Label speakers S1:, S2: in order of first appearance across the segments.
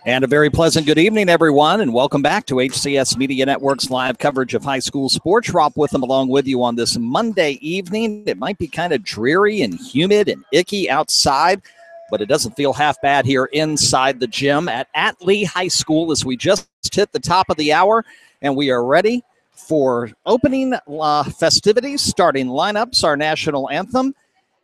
S1: And a very pleasant good evening, everyone, and welcome back to HCS Media Network's live coverage of high school sports. Rob with them along with you on this Monday evening. It might be kind of dreary and humid and icky outside, but it doesn't feel half bad here inside the gym at Atlee High School as we just hit the top of the hour, and we are ready for opening festivities, starting lineups, our national anthem,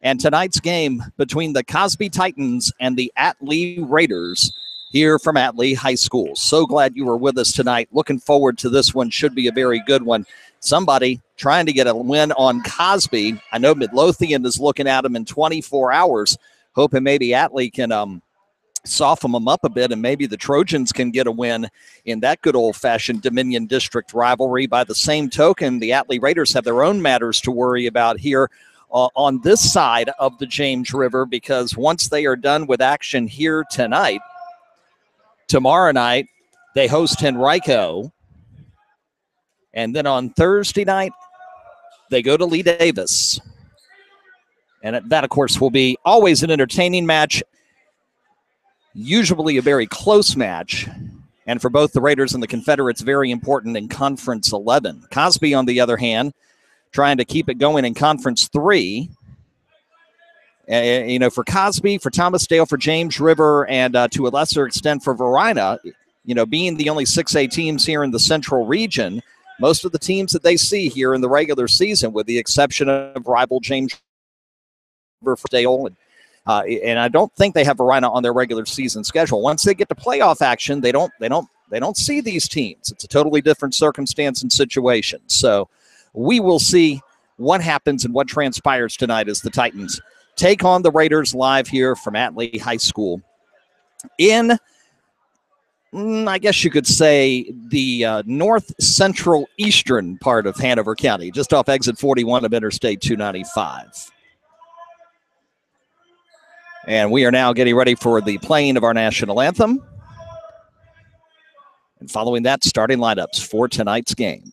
S1: and tonight's game between the Cosby Titans and the Atlee Raiders here from Atlee High School. So glad you were with us tonight. Looking forward to this one. Should be a very good one. Somebody trying to get a win on Cosby. I know Midlothian is looking at him in 24 hours, hoping maybe Atlee can soften them up a bit, and maybe the Trojans can get a win in that good old-fashioned Dominion District rivalry. By the same token, the Atlee Raiders have their own matters to worry about here on this side of the James River, because once they are done with action here tonight, tomorrow night, they host Henrico. And then on Thursday night, they go to Lee Davis. And that, of course, will be always an entertaining match, usually a very close match. And for both the Raiders and the Confederates, very important in Conference 11. Cosby, on the other hand, trying to keep it going in Conference 3. For Cosby, for Thomasdale, for James River, and to a lesser extent for Varina, being the only 6A teams here in the Central region, most of the teams that they see here in the regular season, with the exception of rival James River, Dale, and I don't think they have Varina on their regular season schedule. Once they get to playoff action, they don't see these teams. It's a totally different circumstance and situation. So we will see what happens and what transpires tonight as the Titans take on the Raiders live here from Atlee High School in, I guess you could say, the north central eastern part of Hanover County, just off exit 41 of Interstate 295. And we are now getting ready for the playing of our national anthem. And following that, starting lineups for tonight's game.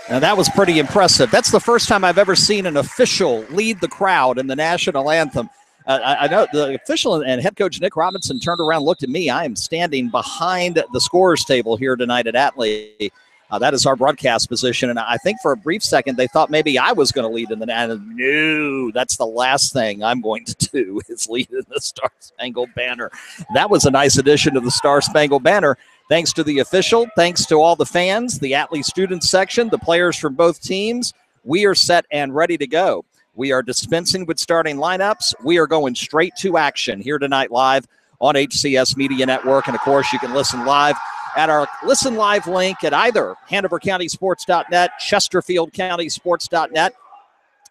S1: Now, that was pretty impressive. That's the first time I've ever seen an official lead the crowd in the national anthem. I know the official and head coach Nick Robinson turned around, looked at me. I am standing behind the scorer's table here tonight at Atlee. That is our broadcast position. And I think for a brief second, they thought maybe I was going to lead in the anthem. No, that's the last thing I'm going to do is lead in the Star-Spangled Banner. That was a nice addition to the Star-Spangled Banner. Thanks to the official, thanks to all the fans, the Atlee student section, the players from both teams, we are set and ready to go. We are dispensing with starting lineups. We are going straight to action here tonight live on HCS Media Network. And, of course, you can listen live at our Listen Live link at either HanoverCountySports.net, ChesterfieldCountySports.net.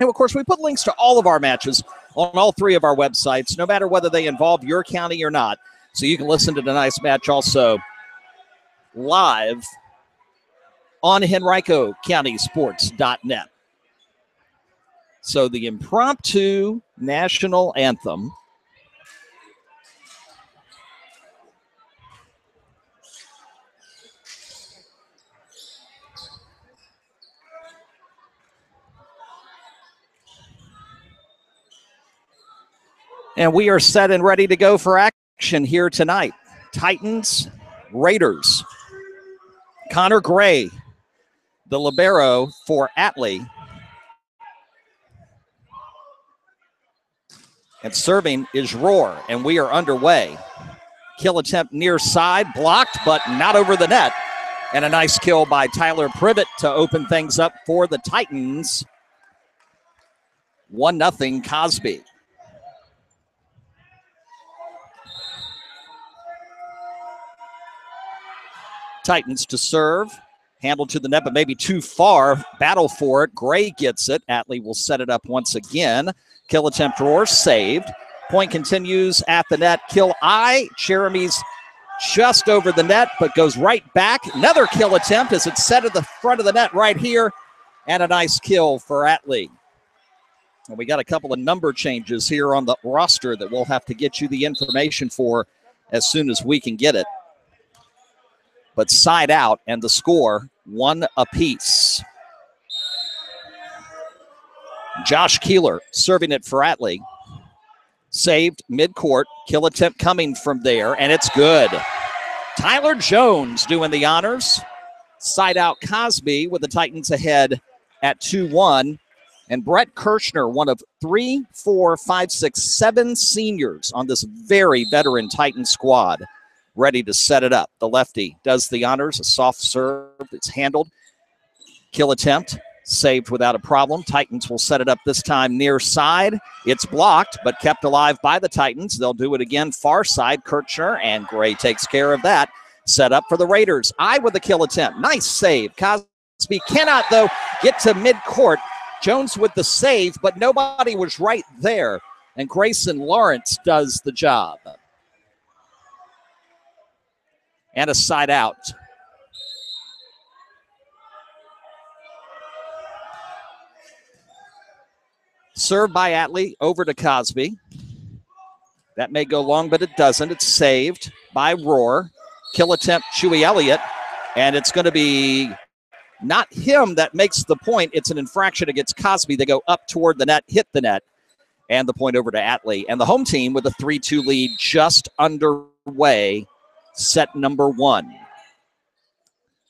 S1: And, of course, we put links to all of our matches on all three of our websites, no matter whether they involve your county or not. So you can listen to tonight's match also live on HenricoCountySports.net. So the impromptu national anthem And we are set and ready to go for action here tonight. Titans, Raiders. Connor Gray, the libero for Atlee. And serving is Roar, and we are underway. Kill attempt near side, blocked, but not over the net. And a nice kill by Tyler Privet to open things up for the Titans. 1-0 Cosby. Titans to serve. Handled to the net, but maybe too far. Battle for it. Gray gets it. Atlee will set it up once again. Kill attempt Roar, saved. Point continues at the net. Kill Jeremy's just over the net, but goes right back. Another kill attempt as it's set at the front of the net right here. And a nice kill for Atlee. And we got a couple of number changes here on the roster that we'll have to get you the information for as soon as we can get it. But side out, and the score 1 apiece. Josh Keeler serving it for Atlee. Saved midcourt. Kill attempt coming from there, and it's good. Tyler Jones doing the honors. Side out Cosby with the Titans ahead at 2-1. And Brett Kirshner, one of 3, 4, 5, 6, 7 seniors on this very veteran Titan squad, ready to set it up. The lefty does the honors. A soft serve. It's handled. Kill attempt. Saved without a problem. Titans will set it up this time near side. It's blocked, but kept alive by the Titans. They'll do it again far side. Kirchner, and Gray takes care of that. Set up for the Raiders. With the kill attempt. Nice save. Cosby cannot, though, get to midcourt. Jones with the save, but nobody was right there. And Grayson Lawrence does the job. And a side out. Served by Atlee over to Cosby. That may go long, but it doesn't. It's saved by Roar. Kill attempt, Chewy Elliott. And it's going to be not him that makes the point. It's an infraction against Cosby. They go up toward the net, hit the net, and the point over to Atlee. And the home team with a 3-2 lead just underway. Set number 1.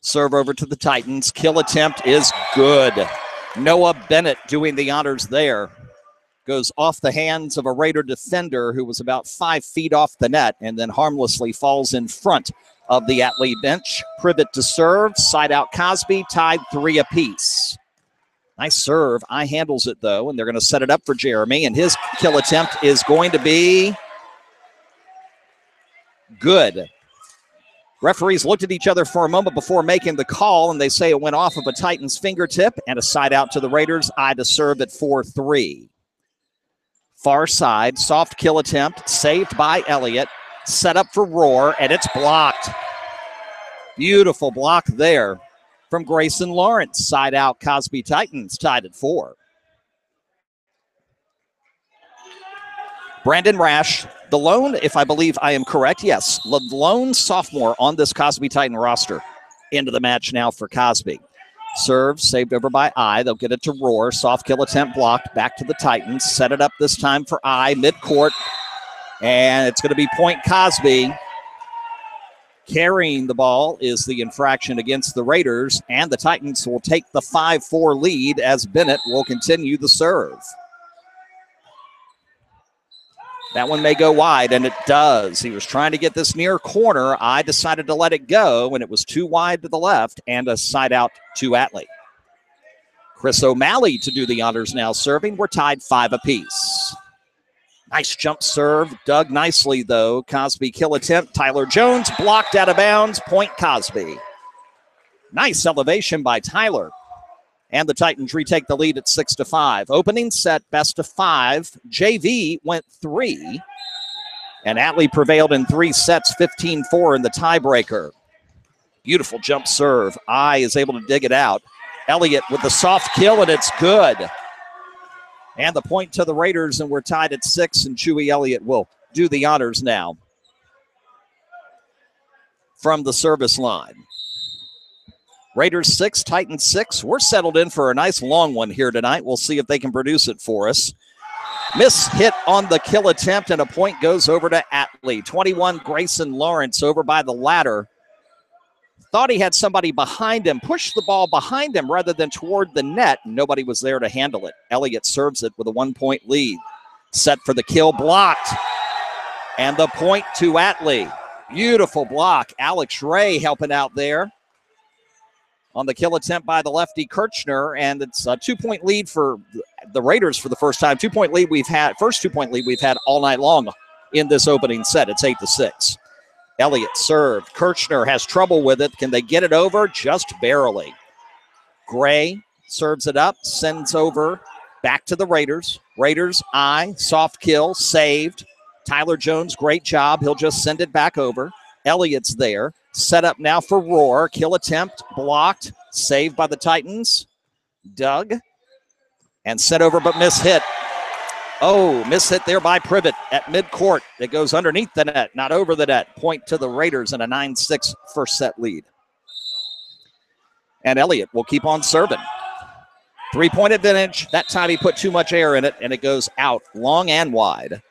S1: Serve over to the Titans. Kill attempt is good. Noah Bennett doing the honors there. Goes off the hands of a Raider defender who was about 5 feet off the net and then harmlessly falls in front of the Atlee bench. Privet to serve. Side out Cosby. Tied 3 apiece. Nice serve. Handles it, though, and they're going to set it up for Jeremy. And his kill attempt is going to be good. Referees looked at each other for a moment before making the call, and they say it went off of a Titans fingertip, and a side out to the Raiders. To serve at 4-3. Far side, soft kill attempt, saved by Elliott. Set up for Roar, and it's blocked. Beautiful block there from Grayson Lawrence. Side out, Cosby Titans tied at 4. Brandon Rash, the lone, if I believe I am correct, yes, the lone sophomore on this Cosby Titan roster. Into the match now for Cosby. Serve, saved over by They'll get it to Roar. Soft kill attempt blocked. Back to the Titans. Set it up this time for midcourt. And it's going to be point Cosby. Carrying the ball is the infraction against the Raiders. And the Titans will take the 5-4 lead as Bennett will continue the serve. That one may go wide, and it does. He was trying to get this near corner. Decided to let it go, and it was too wide to the left, and a side out to Atlee. Chris O'Malley to do the honors now serving. We're tied 5 apiece. Nice jump serve. Dug nicely, though. Cosby kill attempt. Tyler Jones blocked out of bounds. Point Cosby. Nice elevation by Tyler. And the Titans retake the lead at 6-5. Opening set, best of 5. JV went 3. And Atlee prevailed in 3 sets, 15-4 in the tiebreaker. Beautiful jump serve. Is able to dig it out. Elliott with the soft kill, and it's good. And the point to the Raiders, and we're tied at 6, and Chewy Elliott will do the honors now from the service line. Raiders 6, Titans 6. We're settled in for a nice long one here tonight. We'll see if they can produce it for us. Miss hit on the kill attempt, and a point goes over to Atlee. 21, Grayson Lawrence over by the ladder. Thought he had somebody behind him, pushed the ball behind him rather than toward the net. Nobody was there to handle it. Elliott serves it with a 1-point lead. Set for the kill, blocked. And the point to Atlee. Beautiful block. Alex Ray helping out there on the kill attempt by the lefty Kirchner. And it's a 2-point lead for the Raiders for the first time. 2-point lead we've had, first 2-point lead we've had all night long in this opening set. It's 8-6. Elliott served. Kirchner has trouble with it. Can they get it over? Just barely. Gray serves it up, sends over back to the Raiders. Raiders, soft kill, saved. Tyler Jones, great job. He'll just send it back over. Elliott's there. Set up now for Roar. Kill attempt, blocked, saved by the Titans. Doug. And sent over, but mishit. Oh, mishit there by Privet at midcourt. It goes underneath the net, not over the net. Point to the Raiders and a 9-6 first set lead. And Elliott will keep on serving. 3-point advantage. That time he put too much air in it, and it goes out long and wide.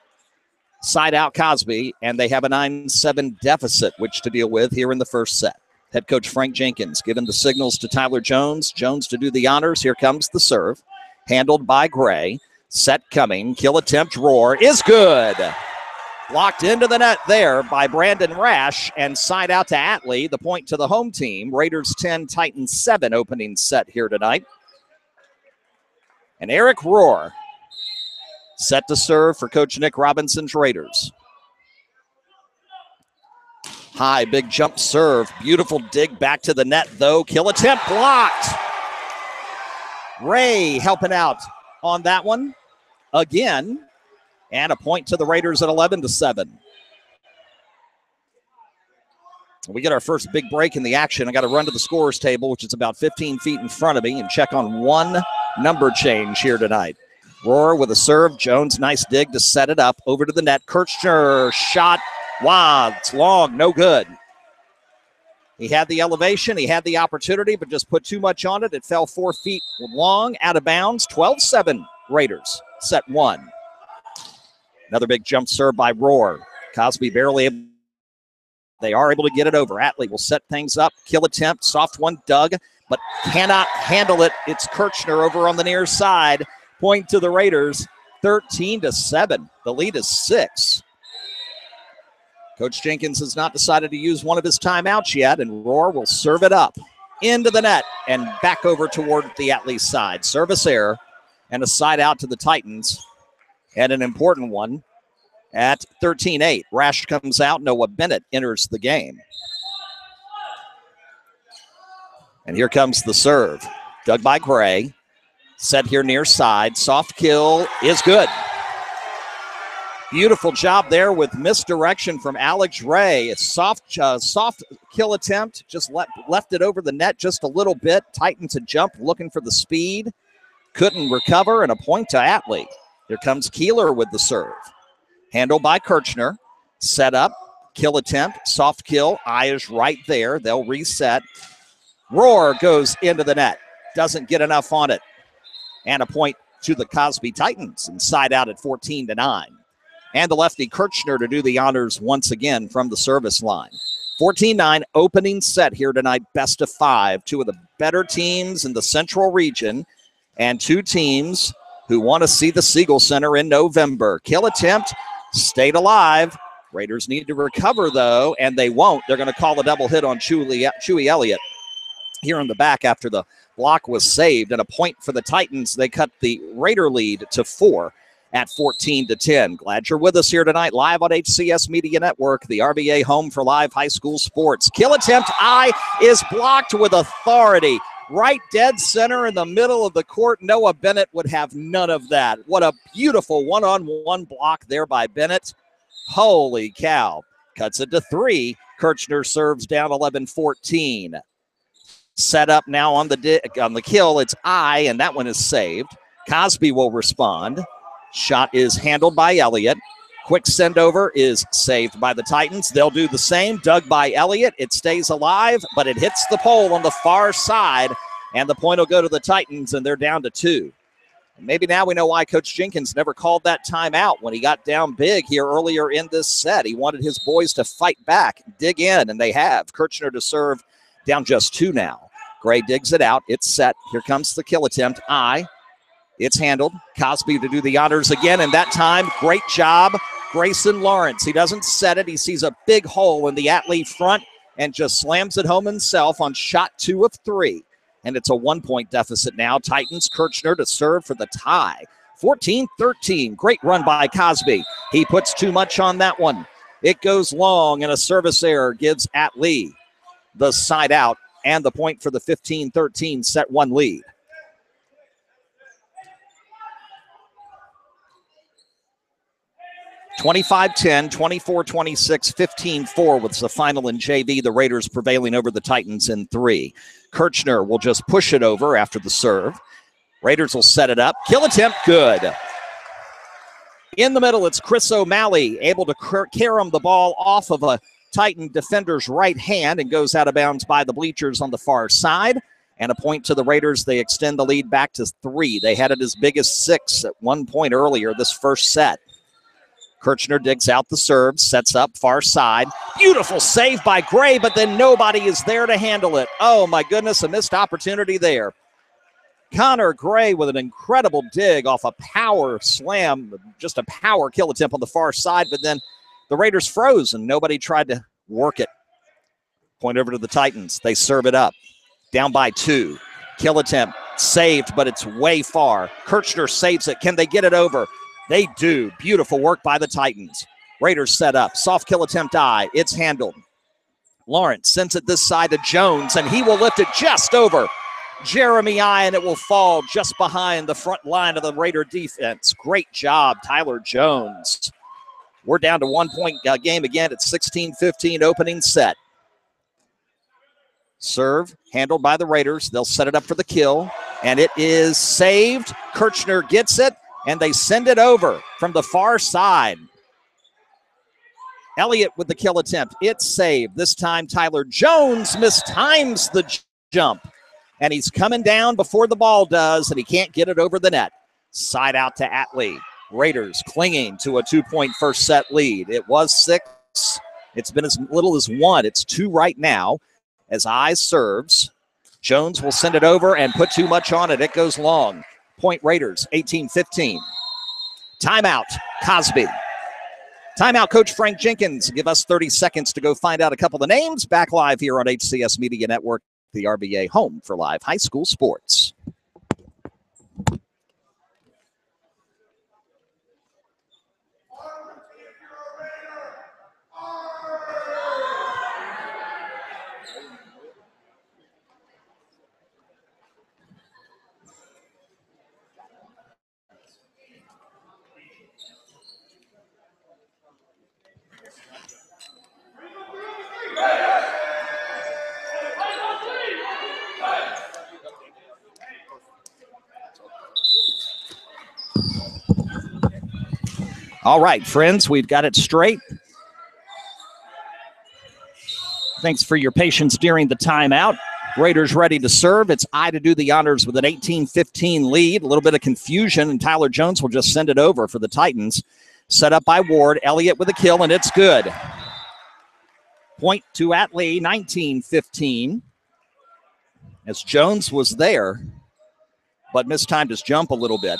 S1: Side out Cosby, and they have a 9-7 deficit, which to deal with here in the first set. Head coach Frank Jenkins giving the signals to Tyler Jones. Jones to do the honors. Here comes the serve. Handled by Gray. Set coming. Kill attempt. Roar is good. Blocked into the net there by Brandon Rash, and side out to Atlee. The point to the home team. Raiders 10, Titans 7 opening set here tonight. And Eric Roar set to serve for Coach Nick Robinson's Raiders. High, big jump serve. Beautiful dig back to the net, though. Kill attempt blocked. Ray helping out on that one again. And a point to the Raiders at 11-7. We get our first big break in the action. I got to run to the scorer's table, which is about 15 feet in front of me, and check on one number change here tonight. Roar with a serve. Jones, nice dig to set it up. Over to the net. Kirchner shot. Wow, it's long. No good. He had the elevation. He had the opportunity, but just put too much on it. It fell 4 feet long, out of bounds. 12-7 Raiders. Set one. Another big jump serve by Roar. Cosby barely able. They are able to get it over. Atlee will set things up. Kill attempt. Soft one. Doug, but cannot handle it. It's Kirchner over on the near side. Point to the Raiders. 13-7. The lead is 6. Coach Jenkins has not decided to use one of his timeouts yet, and Roar will serve it up into the net and back over toward the Atlee side. Service error and a side out to the Titans. And an important one at 13-8. Rash comes out. Noah Bennett enters the game. And here comes the serve. Dug by Gray. Set here near side. Soft kill is good. Beautiful job there with misdirection from Alex Ray. A soft kill attempt. Just left it over the net just a little bit. Titans a jump looking for the speed. Couldn't recover, and a point to Atlee. Here comes Keeler with the serve. Handled by Kirchner. Set up. Kill attempt. Soft kill. Eye is right there. They'll reset. Roar goes into the net. Doesn't get enough on it. And a point to the Cosby Titans. And side out at 14-9. And the lefty Kirchner to do the honors once again from the service line. 14-9 opening set here tonight. Best of 5. Two of the better teams in the Central region. And two teams who want to see the Siegel Center in November. Kill attempt, stayed alive. Raiders need to recover, though, and they won't. They're going to call a double hit on Chewy Elliott here in the back after the block was saved. And a point for the Titans. They cut the Raider lead to 4 at 14-10. Glad you're with us here tonight, live on HCS Media Network, the RBA home for live high school sports. Kill attempt, is blocked with authority. Right dead center in the middle of the court. Noah Bennett would have none of that. What a beautiful one-on-one block there by Bennett. Holy cow. Cuts it to 3. Kirchner serves down 11-14. Set up now on the kill. It's and that one is saved. Cosby will respond. Shot is handled by Elliott. Quick send over is saved by the Titans. They'll do the same. Dug by Elliott. It stays alive, but it hits the pole on the far side, and the point will go to the Titans, and they're down to 2. Maybe now we know why Coach Jenkins never called that timeout when he got down big here earlier in this set. He wanted his boys to fight back, dig in, and they have. Kirchner to serve, down just 2 now. Gray digs it out. It's set. Here comes the kill attempt. It's handled. Cosby to do the honors again, and that time, great job, Grayson Lawrence. He doesn't set it. He sees a big hole in the Atlee front and just slams it home himself on shot 2 of 3. And it's a 1-point deficit now. Titans, Kirchner to serve for the tie. 14-13. Great run by Cosby. He puts too much on that one. It goes long, and a service error gives Atlee the side out and the point for the 15-13 set 1 lead. (25-10), 24-26, 15-4 with the final in JV. The Raiders prevailing over the Titans in 3. Kirchner will just push it over after the serve. Raiders will set it up. Kill attempt, good. In the middle, it's Chris O'Malley able to carom the ball off of a Titan defender's right hand and goes out of bounds by the bleachers on the far side. And a point to the Raiders. They extend the lead back to 3. They had it as big as 6 at one point earlier this first set. Kirchner digs out the serve, sets up far side. Beautiful save by Gray, but then nobody is there to handle it. Oh, my goodness, a missed opportunity there. Connor Gray with an incredible dig off a power slam, just a power kill attempt on the far side, but then the Raiders froze and nobody tried to work it. Point over to the Titans. They serve it up. Down by 2. Kill attempt saved, but it's way far. Kirchner saves it. Can they get it over? They do. Beautiful work by the Titans. Raiders set up. Soft kill attempt It's handled. Lawrence sends it this side to Jones, and he will lift it just over Jeremy and it will fall just behind the front line of the Raider defense. Great job, Tyler Jones. We're down to 1-point game again at 16-15 opening set. Serve handled by the Raiders. They'll set it up for the kill, and it is saved. Kirchner gets it, and they send it over from the far side. Elliott with the kill attempt. It's saved. This time Tyler Jones mistimes the jump, and he's coming down before the ball does, and he can't get it over the net. Side out to Atlee. Raiders clinging to a 2-point first set lead. It was 6. It's been as little as 1. It's 2 right now as Eyes serves. Jones will send it over and put too much on it. It goes long. Point Raiders, 18-15. Timeout, Cosby. Timeout, Coach Frank Jenkins. Give us 30 seconds to go find out a couple of names. Back live here on HCS Media Network, the RBA home for live high school sports. All right, friends, we've got it straight. Thanks for your patience during the timeout. Raiders ready to serve. It's I to do the honors with an 18-15 lead. A little bit of confusion, and Tyler Jones will just send it over for the Titans. Set up by Ward. Elliott with a kill, and it's good. Point to Atlee, 19-15. As Jones was there, but mistimed his jump a little bit.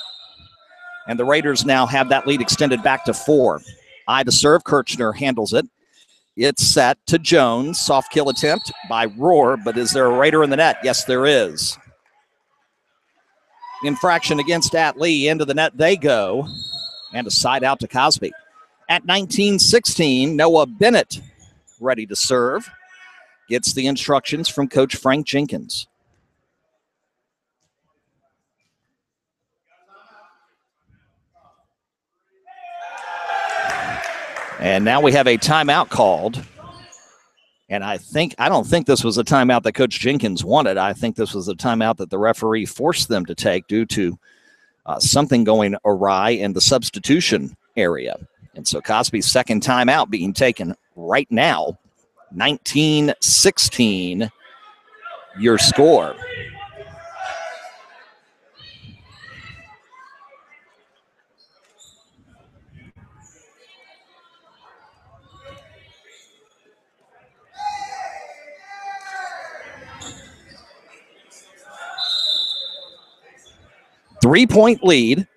S1: And the Raiders now have that lead extended back to 4. I to serve. Kirchner handles it. It's set to Jones. Soft kill attempt by Rohr, but is there a Raider in the net? Yes, there is. Infraction against Atlee. Into the net they go. And a side out to Cosby. At 19-16, Noah Bennett ready to serve. Gets the instructions from Coach Frank Jenkins. And now we have a timeout called. And I don't think this was a timeout that Coach Jenkins wanted. I think this was a timeout that the referee forced them to take due to something going awry in the substitution area. And so Cosby's second timeout being taken right now. 19-16, your score. 3-point lead.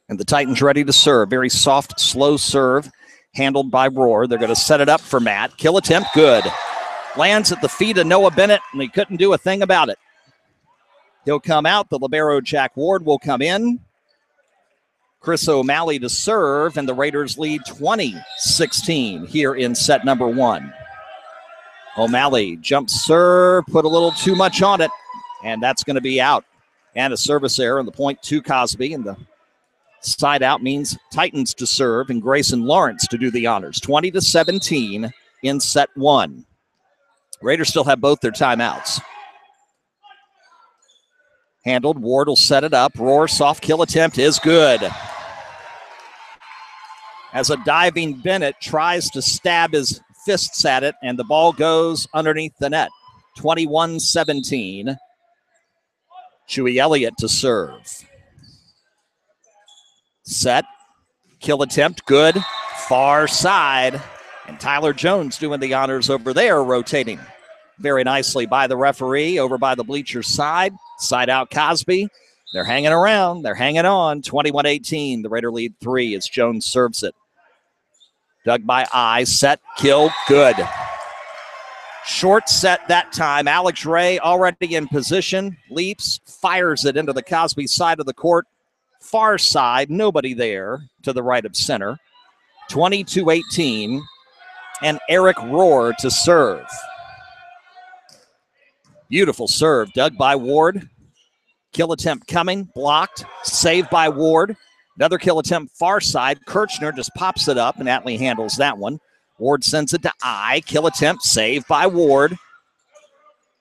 S1: And the Titans ready to serve. Very soft, slow serve handled by Rohr. They're going to set it up for Matt. Kill attempt, good. Lands at the feet of Noah Bennett, and he couldn't do a thing about it. He'll come out. The libero, Jack Ward, will come in. Chris O'Malley to serve, and the Raiders lead 20-16 here in set number 1. O'Malley jump serve, put a little too much on it, and that's going to be out. And a service error, and the point to Cosby, and the side out means Titans to serve and Grayson Lawrence to do the honors. 20-17 in set 1. Raiders still have both their timeouts. Handled. Ward will set it up. Rohr, soft kill attempt is good. As a diving Bennett tries to stab his fists at it, and the ball goes underneath the net. 21-17. Chewy Elliott to serve. Set, kill attempt, good, far side, and Tyler Jones doing the honors over there, rotating very nicely by the referee over by the bleacher side. Side out Cosby. They're hanging around, they're hanging on. 21-18, the Raider lead 3 as Jones serves it. Dug by I, set, kill, good. Short set that time. Alex Ray already in position, leaps, fires it into the Cosby side of the court. Far side, nobody there to the right of center. 22-18, and Eric Rohr to serve. Beautiful serve, dug by Ward. Kill attempt coming, blocked, saved by Ward. Another kill attempt far side. Kirchner just pops it up, and Atlee handles that one. Ward sends it to I. Kill attempt, saved by Ward.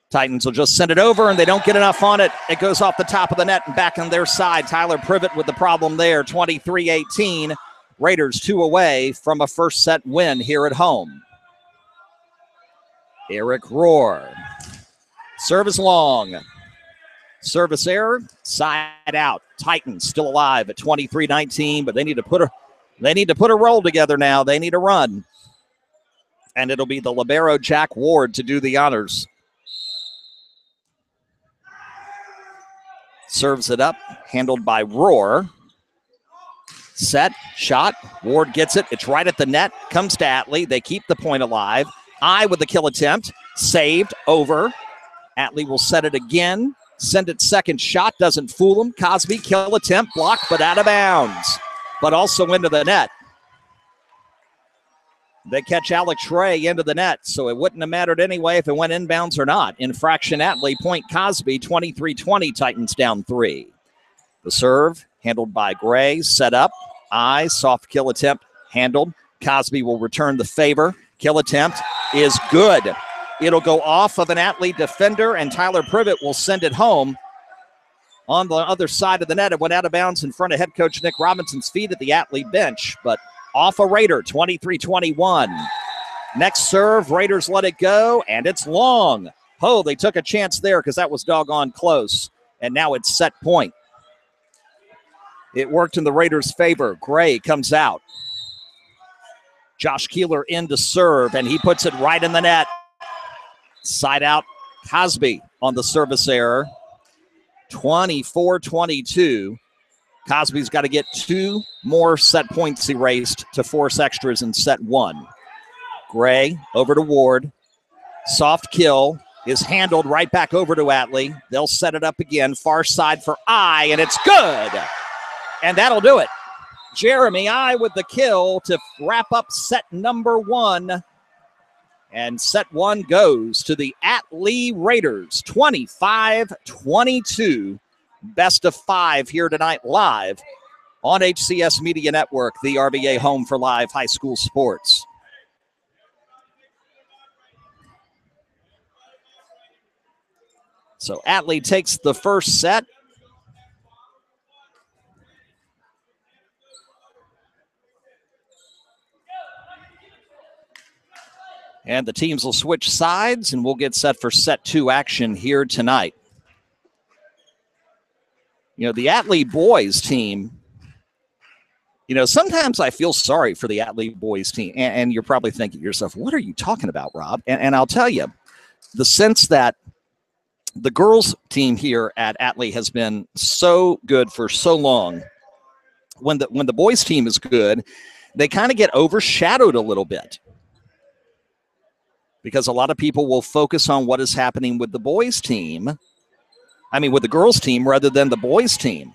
S1: Titans will just send it over, and they don't get enough on it. It goes off the top of the net and back on their side. Tyler Privet with the problem there. 23-18. Raiders 2 away from a first set win here at home. Eric Rohr. Service long. Service error. Side out. Titans still alive at 23-19, but they need to put a roll together now. They need a run. And it'll be the libero Jack Ward to do the honors. Serves it up, handled by Rohr. Set, shot, Ward gets it. It's right at the net, comes to Atlee. They keep the point alive. I with the kill attempt, saved, over. Atlee will set it again, send it second shot, doesn't fool him. Cosby, kill attempt, blocked, but out of bounds, but also into the net. They catch Alex Ray into the net, so it wouldn't have mattered anyway if it went inbounds or not. Infraction Atlee, point Cosby, 23-20, Titans down 3. The serve, handled by Gray, set up. I, soft kill attempt, handled. Cosby will return the favor. Kill attempt is good. It'll go off of an Atlee defender, and Tyler Privet will send it home. On the other side of the net, it went out of bounds in front of head coach Nick Robinson's feet at the Atlee bench, but off a Raider, 23-21. Next serve, Raiders let it go, and it's long. Oh, they took a chance there because that was doggone close, and now it's set point. It worked in the Raiders' favor. Gray comes out. Josh Keeler in to serve, and he puts it right in the net. Side out, Cosby on the service error. 24-22. Cosby's got to get 2 more set points erased to force extras in set 1. Gray over to Ward. Soft kill is handled right back over to Atlee. They'll set it up again. Far side for I, and it's good. And that'll do it. Jeremy I with the kill to wrap up set number 1. And set 1 goes to the Atlee Raiders, 25-22. Best of 5 here tonight live on HCS Media Network, the RBA home for live high school sports. So Atlee takes the first set. And the teams will switch sides, and we'll get set for set 2 action here tonight. You know, the Atlee boys team, you know, sometimes I feel sorry for the Atlee boys team. And you're probably thinking to yourself, what are you talking about, Rob? And I'll tell you, the sense that the girls team here at Atlee has been so good for so long. When the boys team is good, they kind of get overshadowed a little bit because a lot of people will focus on what is happening with the boys team. I mean, with the girls team rather than the boys team.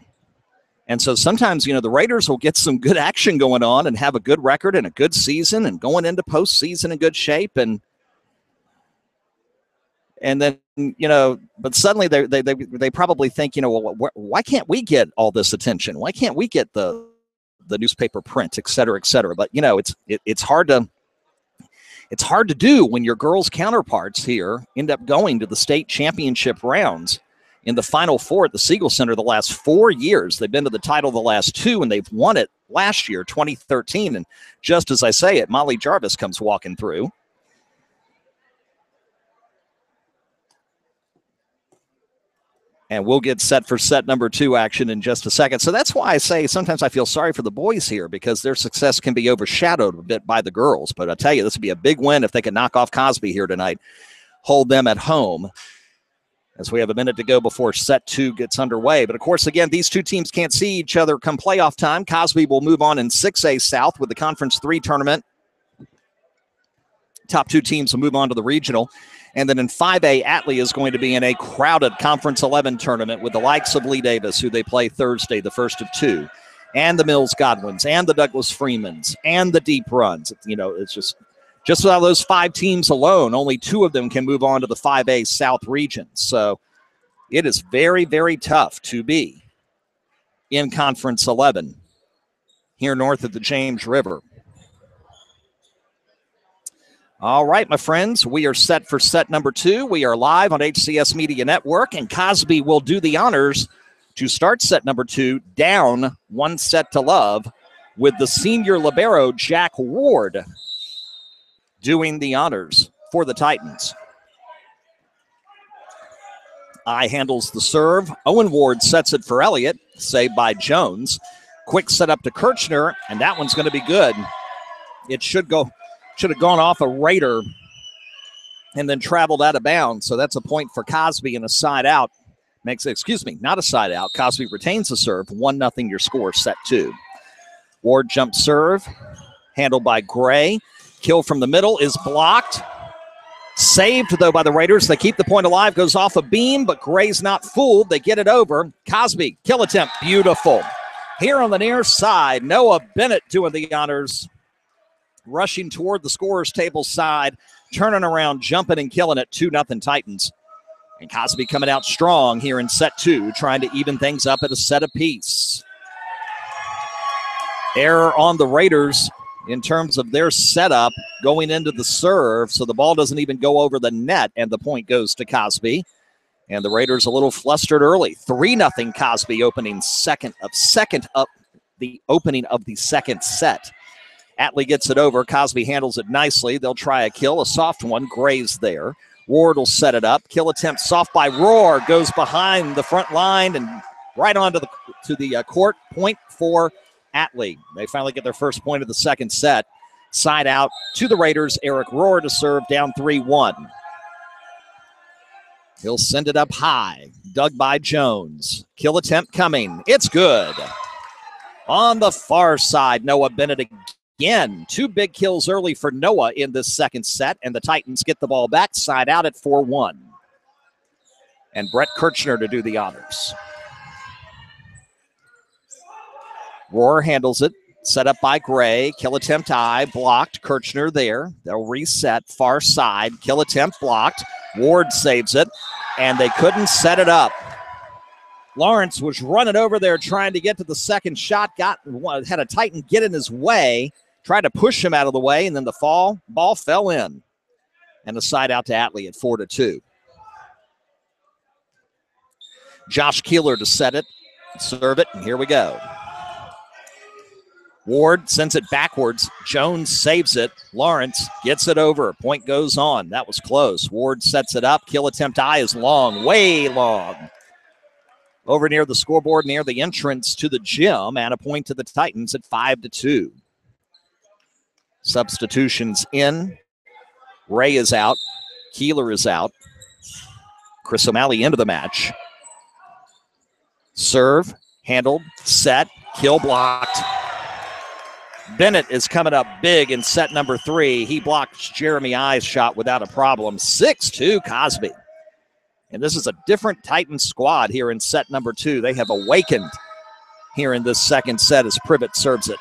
S1: And so sometimes, the Raiders will get some good action going on and have a good record and a good season and going into postseason in good shape. And then, but suddenly they probably think, well, why can't we get all this attention? Why can't we get the newspaper print, et cetera, et cetera? But, it's hard to do when your girls' counterparts here end up going to the state championship rounds in the Final Four at the Siegel Center the last 4 years. They've been to the title the last 2, and they've won it last year, 2013. And just as I say it, Molly Jarvis comes walking through. And we'll get set for set number 2 action in just a second. So that's why I say sometimes I feel sorry for the boys here because their success can be overshadowed a bit by the girls. But I'll tell you, this would be a big win if they could knock off Cosby here tonight, hold them at home, as we have a minute to go before set 2 gets underway. But, of course, again, these two teams can't see each other come playoff time. Cosby will move on in 6A South with the Conference 3 tournament. Top 2 teams will move on to the regional. And then in 5A, Atlee is going to be in a crowded Conference 11 tournament with the likes of Lee Davis, who they play Thursday, the first of 2, and the Mills Godwins, and the Douglas Freemans, and the Deep Runs. It's just out of those 5 teams alone, only 2 of them can move on to the 5A South region. So it is very, very tough to be in Conference 11 here north of the James River. All right, my friends, we are set for set number 2. We are live on HCS Media Network, and Cosby will do the honors to start set number 2 down 1-0 with the senior libero, Jack Ward, doing the honors for the Titans. I handles the serve. Owen Ward sets it for Elliott, saved by Jones. Quick setup to Kirchner, and that one's going to be good. It should have gone off a Raider and then traveled out of bounds. So that's a point for Cosby and a side out. Not a side out. Cosby retains the serve. 1-0 your score, set 2. Ward jump serve, handled by Gray. Kill from the middle is blocked. Saved, though, by the Raiders. They keep the point alive. Goes off a beam, but Gray's not fooled. They get it over. Cosby, kill attempt. Beautiful. Here on the near side, Noah Bennett doing the honors. Rushing toward the scorer's table side, turning around, jumping and killing it. 2-0 Titans. And Cosby coming out strong here in set 2, trying to even things up at a set apiece. Error on the Raiders in terms of their setup going into the serve, so the ball doesn't even go over the net, and the point goes to Cosby. And the Raiders a little flustered early. 3-0 Cosby opening the opening of the second set. Atlee gets it over. Cosby handles it nicely. They'll try a kill, a soft one. Gray's there. Ward will set it up. Kill attempt soft by Roar. Goes behind the front line and right onto the court. Point for Atlee. They finally get their first point of the second set. Side out to the Raiders. Eric Roar to serve, down 3-1. He'll send it up high. Dug by Jones. Kill attempt coming. It's good. On the far side, Noah Bennett again. 2 big kills early for Noah in this second set, and the Titans get the ball back, side out at 4-1. And Brett Kirchner to do the honors. Roar handles it, set up by Gray. Kill attempt high, blocked. Kirchner there. They'll reset, far side. Kill attempt blocked. Ward saves it, and they couldn't set it up. Lawrence was running over there trying to get to the second shot, had a Titan get in his way, tried to push him out of the way, and then the ball fell in. And the side out to Atlee at 4-2. Josh Keeler to set it, serve it, and here we go. Ward sends it backwards. Jones saves it. Lawrence gets it over. Point goes on. That was close. Ward sets it up. Kill attempt high is long, way long. Over near the scoreboard, near the entrance to the gym, and a point to the Titans at 5-2. Substitutions in. Ray is out. Keeler is out. Chris O'Malley into the match. Serve, handled, set, kill blocked. Bennett is coming up big in set number 3. He blocked Jeremy I's shot without a problem. 6-2 Cosby. And this is a different Titans squad here in set number 2. They have awakened here in this second set as Privet serves it.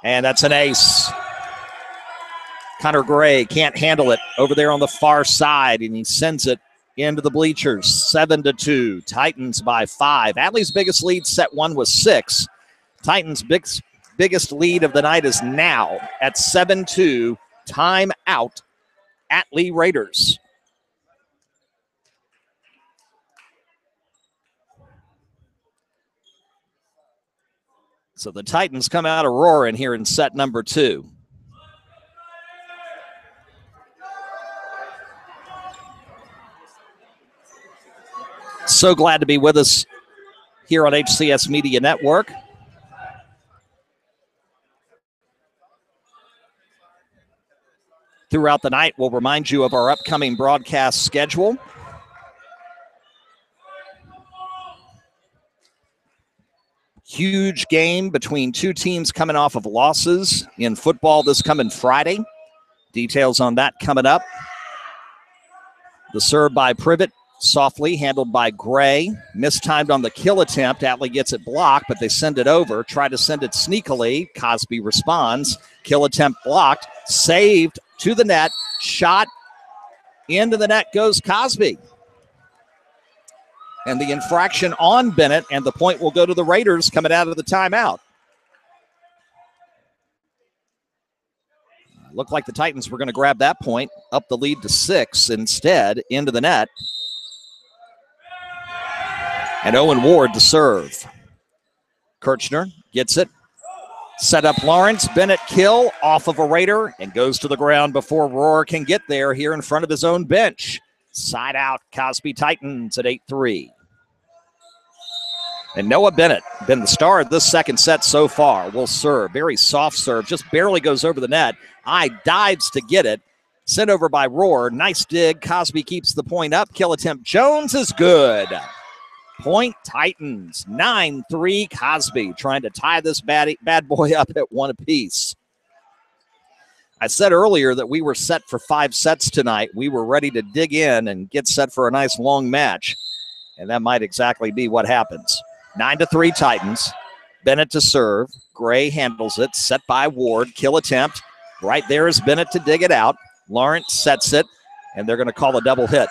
S1: And that's an ace. Connor Gray can't handle it over there on the far side, and he sends it into the bleachers. 7-2. Titans by 5. Atlee's biggest lead set 1 was 6. Titans' biggest lead of the night is now at 7-2. Time out. Atlee Raiders. So the Titans come out of roaring here in set number 2. So glad to be with us here on HCS Media Network. Throughout the night, we'll remind you of our upcoming broadcast schedule. Huge game between two teams coming off of losses in football this coming Friday. Details on that coming up. The serve by Privet, softly handled by Gray. Mistimed on the kill attempt. Atlee gets it blocked, but they send it over. Try to send it sneakily. Cosby responds. Kill attempt blocked. Saved to the net. Shot into the net goes Cosby. And the infraction on Bennett, and the point will go to the Raiders coming out of the timeout. Looked like the Titans were going to grab that point, up the lead to 6 instead, into the net. And Owen Ward to serve. Kirchner gets it. Set up Lawrence. Bennett kill off of a Raider and goes to the ground before Rohr can get there here in front of his own bench. Side out, Cosby Titans at 8-3. And Noah Bennett, been the star of this second set so far, will serve. Very soft serve, just barely goes over the net. I dives to get it. Sent over by Rohr. Nice dig. Cosby keeps the point up. Kill attempt. Jones is good. Point Titans. 9-3 Cosby trying to tie this bad boy up at 1 apiece. I said earlier that we were set for 5 sets tonight. We were ready to dig in and get set for a nice long match. And that might exactly be what happens. 9-3 Titans. Bennett to serve. Gray handles it. Set by Ward. Kill attempt. Right there is Bennett to dig it out. Lawrence sets it. And they're going to call a double hit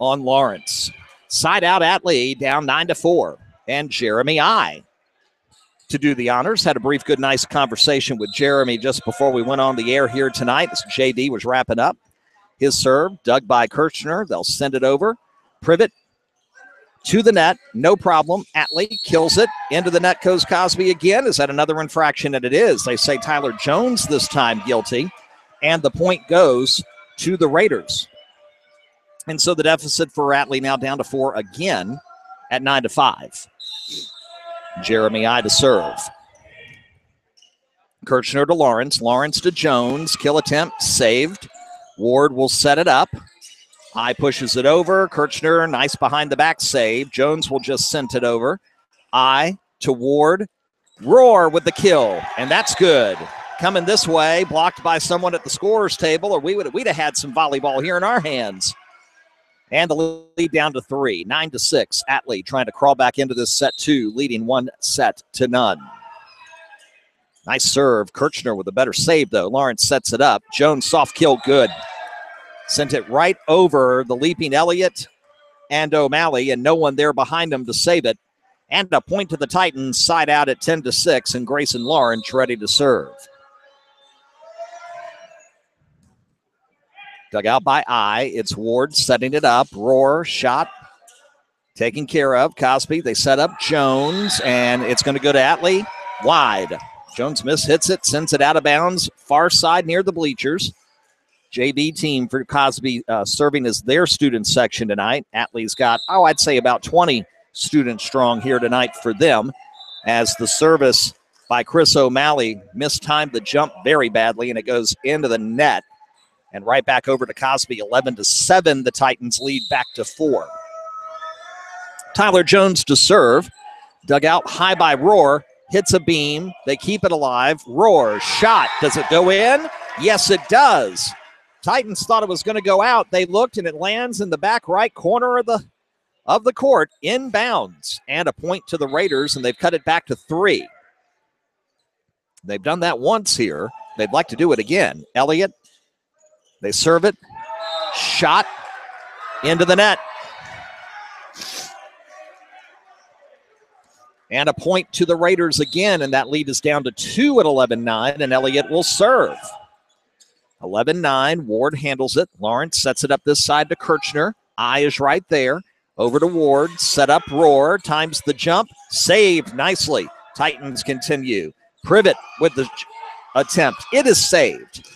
S1: on Lawrence. Side out Atlee down 9-4. And Jeremy I to do the honors. Had a brief, good, nice conversation with Jeremy just before we went on the air here tonight. As JD was wrapping up. His serve, dug by Kirchner. They'll send it over. Privet to the net. No problem. Atlee kills it. Into the net goes Cosby again. Is that another infraction? And it is. They say Tyler Jones this time guilty. And the point goes to the Raiders. And so the deficit for Atlee now down to 4 again at 9-5. Jeremy I to serve. Kirchner to Lawrence. Lawrence to Jones. Kill attempt. Saved. Ward will set it up. I pushes it over. Kirchner, nice behind the back save. Jones will just send it over. I to Ward. Rohr with the kill. And that's good. Coming this way. Blocked by someone at the scorer's table, or we'd have had some volleyball here in our hands. And the lead down to 3, 9-6. Atlee trying to crawl back into this set 2, leading 1-0. Nice serve. Kirchner with a better save, though. Lawrence sets it up. Jones soft kill, good. Sent it right over the leaping Elliott and O'Malley, and no one there behind him to save it. And a point to the Titans, side out at 10-6, and Grayson Lawrence ready to serve. Dug out by I. It's Ward setting it up. Rohr, shot, taken care of. Cosby, they set up Jones, and it's going to go to Atlee. Wide. Jones hits it, sends it out of bounds. Far side near the bleachers. JV team for Cosby serving as their student section tonight. Atlee's got, I'd say about 20 students strong here tonight for them, as the service by Chris O'Malley mistimed the jump very badly, and it goes into the net. And right back over to Cosby, 11-7. The Titans lead back to 4. Tyler Jones to serve. Dug out high by Rohr. Hits a beam. They keep it alive. Rohr, shot. Does it go in? Yes, it does. Titans thought it was going to go out. They looked, and it lands in the back right corner of the court, inbounds. And a point to the Raiders, and they've cut it back to 3. They've done that once here. They'd like to do it again. Elliott, they serve it. Shot into the net. And a point to the Raiders again, and that lead is down to 2 at 11-9, and Elliott will serve. 11-9, Ward handles it. Lawrence sets it up this side to Kirchner. Eye is right there. Over to Ward, set up Rohr, times the jump, saved nicely. Titans continue. Privet with the attempt. It is saved.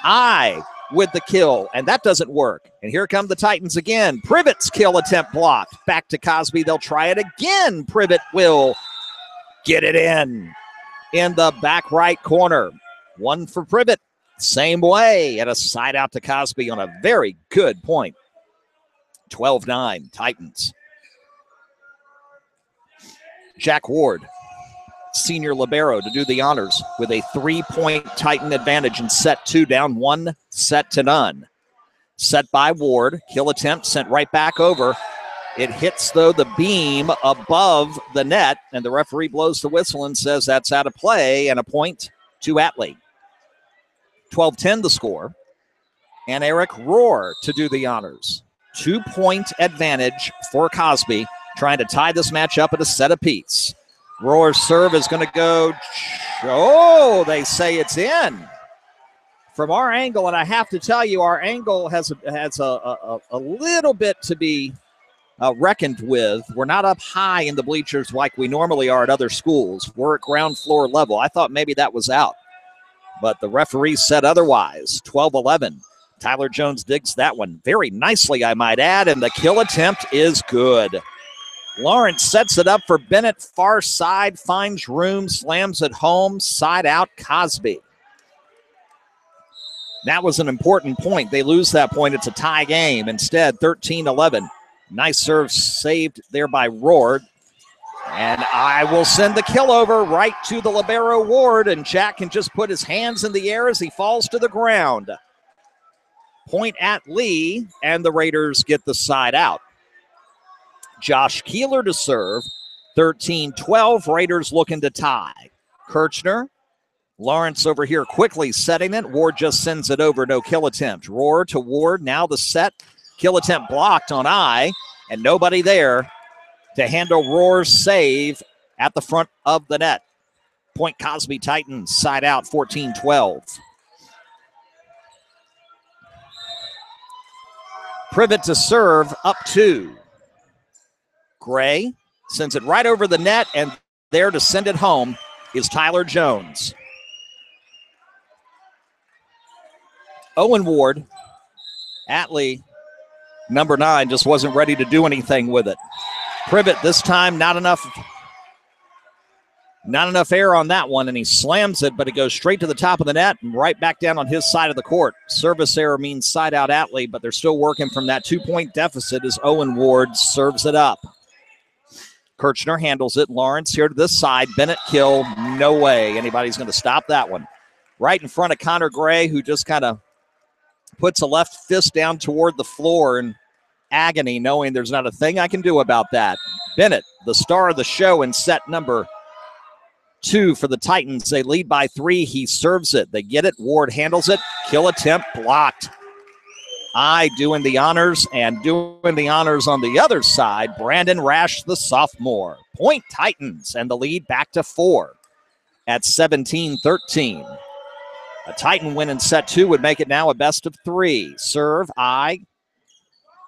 S1: Eye with the kill, and that doesn't work. And here come the Titans again. Privet's kill attempt blocked. Back to Cosby. They'll try it again. Privet will get it in the back right corner. One for Privet. Same way. And a side out to Cosby on a very good point. 12-9, Titans. Jack Ward, senior libero, to do the honors with a 3-point Titan advantage in set 2, down 1-0. Set by Ward. Kill attempt sent right back over. It hits, though, the beam above the net, and the referee blows the whistle and says that's out of play, and a point to Atlee. 12-10 the score. And Eric Rohr to do the honors. 2-point advantage for Cosby, trying to tie this match up at a set apiece. Rohr's serve is going to go. Oh, they say it's in. From our angle, and I have to tell you, our angle has a little bit to be reckoned with. We're not up high in the bleachers like we normally are at other schools. We're at ground floor level. I thought maybe that was out, but the referee said otherwise. 12-11. Tyler Jones digs that one very nicely, I might add, and the kill attempt is good. Lawrence sets it up for Bennett, far side, finds room, slams it home, side out, Cosby. That was an important point. They lose that point. It's a tie game. Instead, 13-11. Nice serve saved there by Rohr. And I will send the kill over right to the libero Ward, and Jack can just put his hands in the air as he falls to the ground. Point Atlee, and the Raiders get the side out. Josh Keeler to serve. 13-12. Raiders looking to tie. Kirchner. Lawrence over here quickly setting it. Ward just sends it over. No kill attempt. Rohr to Ward. Now the set. Kill attempt blocked on eye. And nobody there to handle Rohr's save at the front of the net. Point Cosby Titans. Side out 14-12. Privet to serve, up 2. Gray sends it right over the net, and there to send it home is Tyler Jones. Owen Ward, Atlee, number 9, just wasn't ready to do anything with it. Privet this time, not enough air on that one, and he slams it, but it goes straight to the top of the net and right back down on his side of the court. Service error means side out Atlee, but they're still working from that 2-point deficit as Owen Ward serves it up. Kirchner handles it. Lawrence here to this side. Bennett kill. No way anybody's going to stop that one. Right in front of Connor Gray, who just kind of puts a left fist down toward the floor in agony, knowing there's not a thing I can do about that. Bennett, the star of the show in set number 2 for the Titans. They lead by 3. He serves it. They get it. Ward handles it. Kill attempt blocked. I doing the honors, and doing the honors on the other side, Brandon Rash, the sophomore. Point Titans, and the lead back to 4 at 17-13. A Titan win in set 2 would make it now a best of 3. Serve,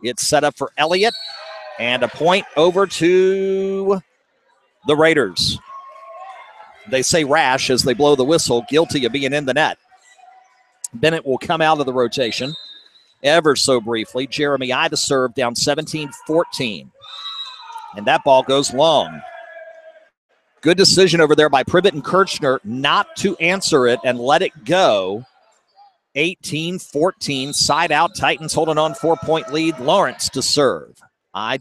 S1: it's set up for Elliott, and a point over to the Raiders. They say Rash as they blow the whistle, guilty of being in the net. Bennett will come out of the rotation ever so briefly. Jeremy I to serve, down 17-14. And that ball goes long. Good decision over there by Privet and Kirchner not to answer it and let it go. 18-14, side out. Titans holding on 4-point lead. Lawrence to serve.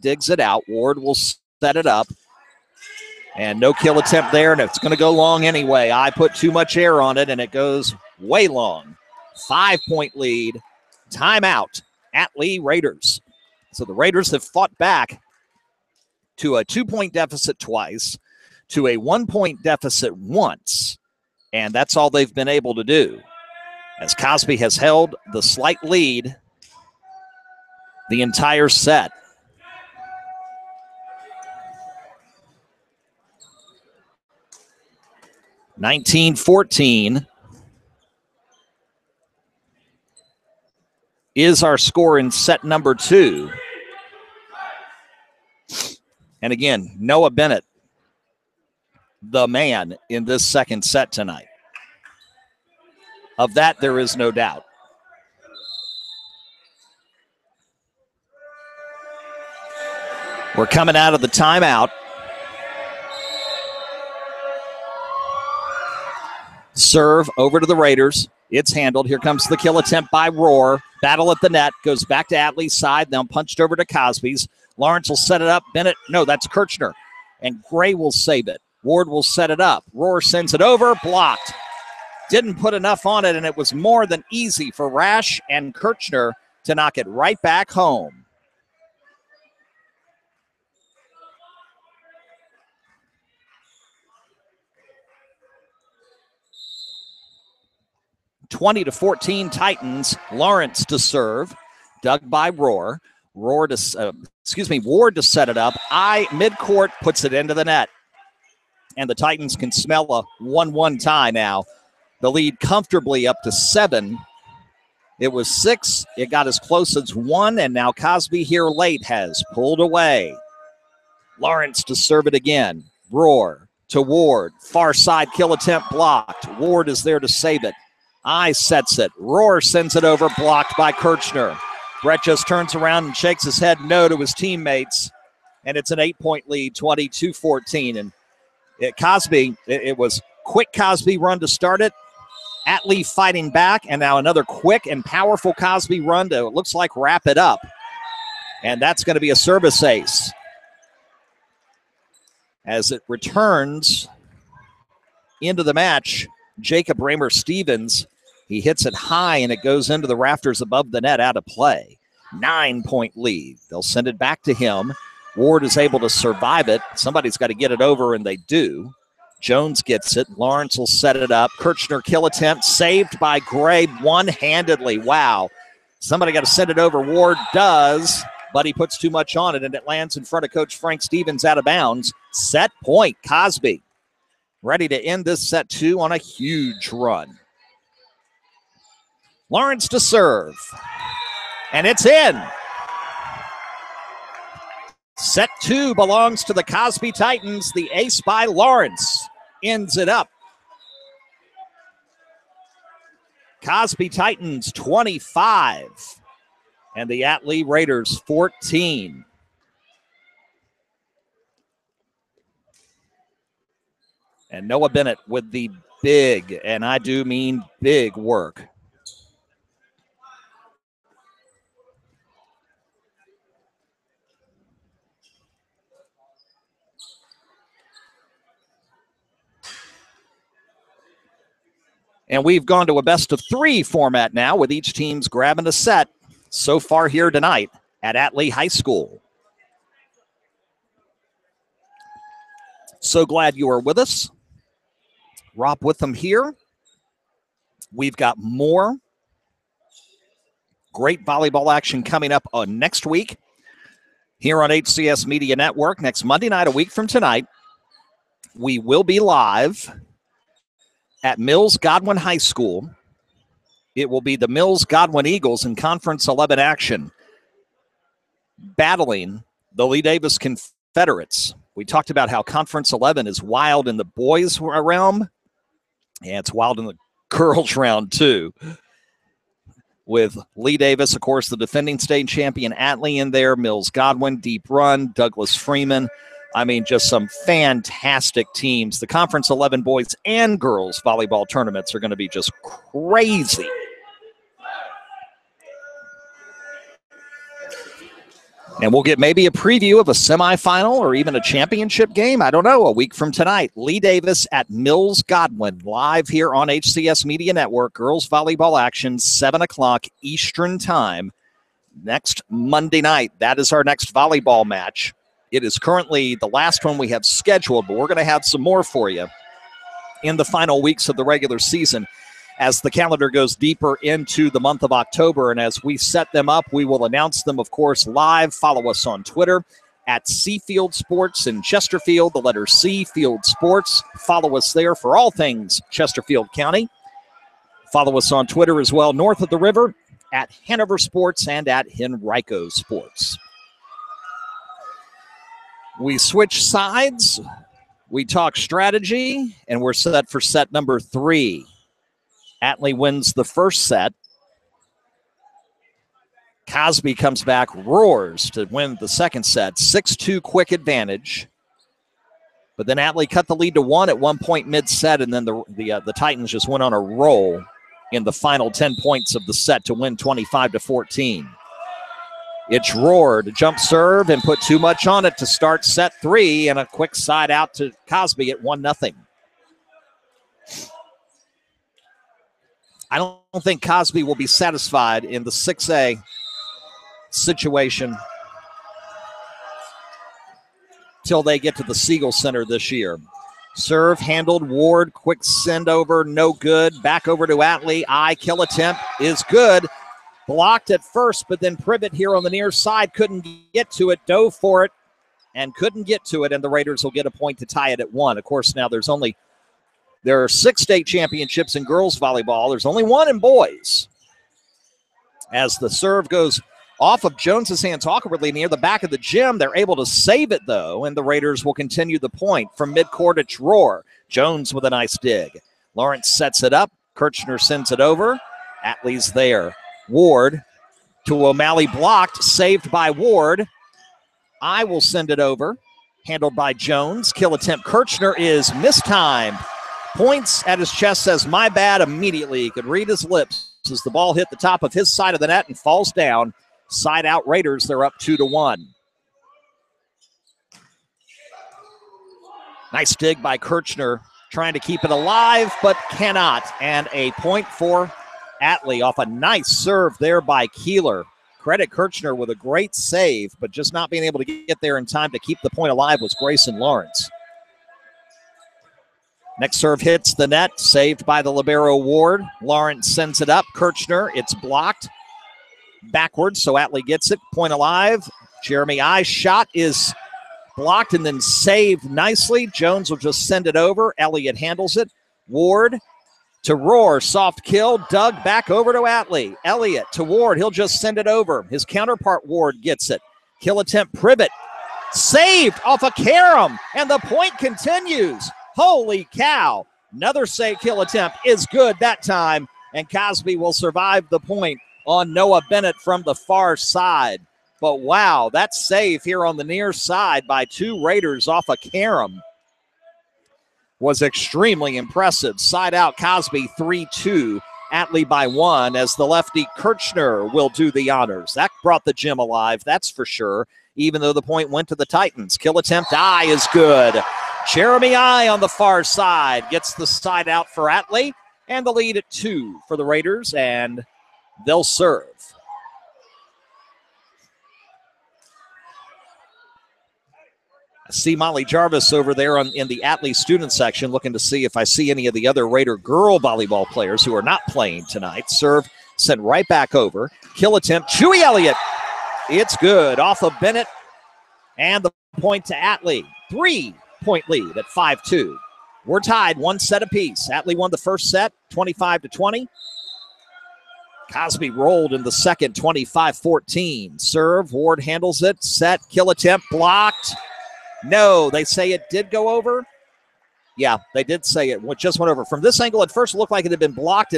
S1: Digs it out. Ward will set it up. And no kill attempt there, and it's going to go long anyway. Put too much air on it, and it goes way long. 5-point lead. Timeout. Atlee Raiders. So the Raiders have fought back to a 2-point deficit twice, to a 1-point deficit once, and that's all they've been able to do. As Cosby has held the slight lead the entire set. (19-14) is our score in set number 2. And again, Noah Bennett, the man in this second set tonight. Of that, there is no doubt. We're coming out of the timeout. Serve over to the Raiders. It's handled. Here comes the kill attempt by Rohr. Battle at the net. Goes back to Atlee's side. Now punched over to Cosby's. Lawrence will set it up. Bennett, no, that's Kirchner. And Gray will save it. Ward will set it up. Rohr sends it over. Blocked. Didn't put enough on it, and it was more than easy for Rash and Kirchner to knock it right back home. (20-14) Titans. Lawrence to serve. Dug by Rohr. Ward to set it up. Midcourt puts it into the net. And the Titans can smell a 1-1 tie now. The lead comfortably up to 7. It was 6. It got as close as 1, and now Cosby here late has pulled away. Lawrence to serve it again. Rohr to Ward. Far side kill attempt blocked. Ward is there to save it. Sets it. Rohr sends it over, blocked by Kirchner. Brett just turns around and shakes his head no to his teammates, and it's an 8-point lead, 22-14. And it was quick Cosby run to start it. Atlee fighting back, and now another quick and powerful Cosby run to, it looks like, wrap it up. And that's going to be a service ace. As it returns into the match, Jacob Raymer-Stevens, he hits it high, and it goes into the rafters above the net, out of play. 9-point lead. They'll send it back to him. Ward is able to survive it. Somebody's got to get it over, and they do. Jones gets it. Lawrence will set it up. Kirchner kill attempt saved by Gray one-handedly. Wow. Somebody got to send it over. Ward does, but he puts too much on it, and it lands in front of Coach Frank Stevens out of bounds. Set point, Cosby. Ready to end this set 2 on a huge run. Lawrence to serve. And it's in. Set 2 belongs to the Cosby Titans. The ace by Lawrence ends it up. Cosby Titans 25 and the Atlee Raiders 14. And Noah Bennett with the big, and I do mean big, work. And we've gone to a best-of-3 format now, with each team's grabbing a set so far here tonight at Atlee High School. So glad you are with us. Rob with them here. We've got more great volleyball action coming up on next week here on HCS Media Network. Next Monday night, a week from tonight, we will be live at Mills Godwin High School. It will be the Mills Godwin Eagles in Conference 11 action, battling the Lee Davis Confederates. We talked about how Conference 11 is wild in the boys' realm. Yeah, it's wild in the girls' round too. With Lee Davis, of course, the defending state champion, Atlee in there, Mills Godwin, Deep Run, Douglas Freeman. I mean, just some fantastic teams. The Conference 11 boys and girls volleyball tournaments are going to be just crazy. And we'll get maybe a preview of a semifinal or even a championship game. I don't know, a week from tonight. Lee Davis at Mills Godwin, live here on HCS Media Network. Girls volleyball action, 7 o'clock Eastern time next Monday night. That is our next volleyball match. It is currently the last one we have scheduled, but we're going to have some more for you in the final weeks of the regular season as the calendar goes deeper into the month of October. And as we set them up, we will announce them, of course, live. Follow us on Twitter at Seafield Sports in Chesterfield, the letter C, Field Sports. Follow us there for all things Chesterfield County. Follow us on Twitter as well, north of the river, at Hanover Sports and at Henrico Sports. We switch sides. We talk strategy, and we're set for set number 3. Atlee wins the first set. Cosby comes back, roars to win the second set. 6-2 quick advantage. But then Atlee cut the lead to 1 at one point mid-set, and then the Titans just went on a roll in the final 10 points of the set to win 25-14. It's Roar to jump serve and put too much on it to start set 3, and a quick side out to Cosby at 1-0. I don't think Cosby will be satisfied in the 6A situation till they get to the Siegel Center this year. Serve handled, Ward, quick send over, no good. Back over to Atlee. Kill attempt is good. Blocked at first, but then Privet here on the near side couldn't get to it, dove for it, and couldn't get to it, and the Raiders will get a point to tie it at 1. Of course, now there are 6 state championships in girls volleyball. There's only 1 in boys. As the serve goes off of Jones's hands awkwardly near the back of the gym, they're able to save it, though, and the Raiders will continue the point. From midcourt, it's Roar. Jones with a nice dig. Lawrence sets it up. Kirchner sends it over. Atlee's there. Ward to O'Malley, blocked, saved by Ward. I will send it over. Handled by Jones. Kill attempt. Kirchner is mistimed. Points at his chest, says, my bad, immediately. He could read his lips as the ball hit the top of his side of the net and falls down. Side out Raiders, they're up 2-1. Nice dig by Kirchner, trying to keep it alive, but cannot. And a point for Atlee off a nice serve there by Keeler. Credit Kirchner with a great save, but just not being able to get there in time to keep the point alive was Grayson Lawrence. Next serve hits the net, saved by the libero Ward. Lawrence sends it up. Kirchner, it's blocked. Backwards, so Atlee gets it. Point alive. Jeremy I's shot is blocked and then saved nicely. Jones will just send it over. Elliott handles it. Ward to Roar. Soft kill. Dug back over to Atlee. Elliott to Ward. He'll just send it over. His counterpart Ward gets it. Kill attempt Privet. Saved off a carom, and the point continues. Holy cow. Another save kill attempt is good that time, and Cosby will survive the point on Noah Bennett from the far side. But wow, that save here on the near side by 2 Raiders off a carom was extremely impressive. Side out Cosby 3-2. Atlee by 1 as the lefty Kirchner will do the honors. That brought the gym alive, that's for sure, even though the point went to the Titans. Kill attempt I is good. Jeremy I on the far side gets the side out for Atlee, and the lead at 2 for the Raiders, and they'll serve. I see Molly Jarvis over there in the Atlee student section looking to see if I see any of the other Raider girl volleyball players who are not playing tonight. Serve sent right back over. Kill attempt, Chewy Elliott. It's good off of Bennett, and the point to Atlee. 3-point lead at 5-2. We're tied 1 set apiece. Atlee won the first set, 25-20. Cosby rolled in the second, 25-14. Serve, Ward handles it. Set, kill attempt, blocked. No, they say it did go over. Yeah, they did say it just went over. From this angle, at first it looked like it had been blocked,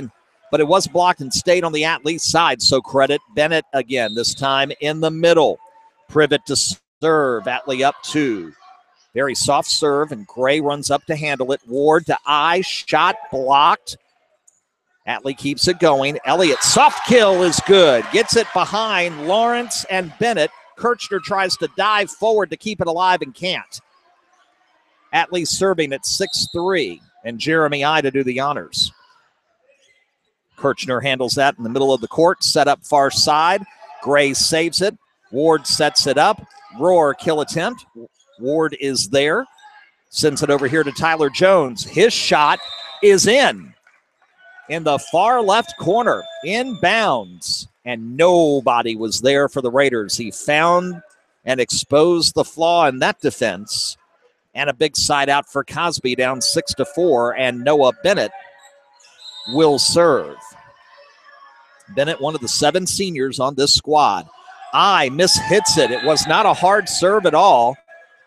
S1: but it was blocked and stayed on the Atlee side. So credit Bennett again, this time in the middle. Privet to serve, Atlee up 2. Very soft serve, and Gray runs up to handle it. Ward to I, shot blocked. Atlee keeps it going. Elliott, soft kill is good. Gets it behind Lawrence and Bennett. Kirchner tries to dive forward to keep it alive and can't. Atlee serving at 6'3", and Jeremy I to do the honors. Kirchner handles that in the middle of the court, set up far side. Gray saves it. Ward sets it up. Roar kill attempt. Ward is there. Sends it over here to Tyler Jones. His shot is in the far left corner, inbounds, and nobody was there for the Raiders. He found and exposed the flaw in that defense, and a big side out for Cosby, down 6-4, and Noah Bennett will serve. Bennett, one of the 7 seniors on this squad. I mishits it. It was not a hard serve at all,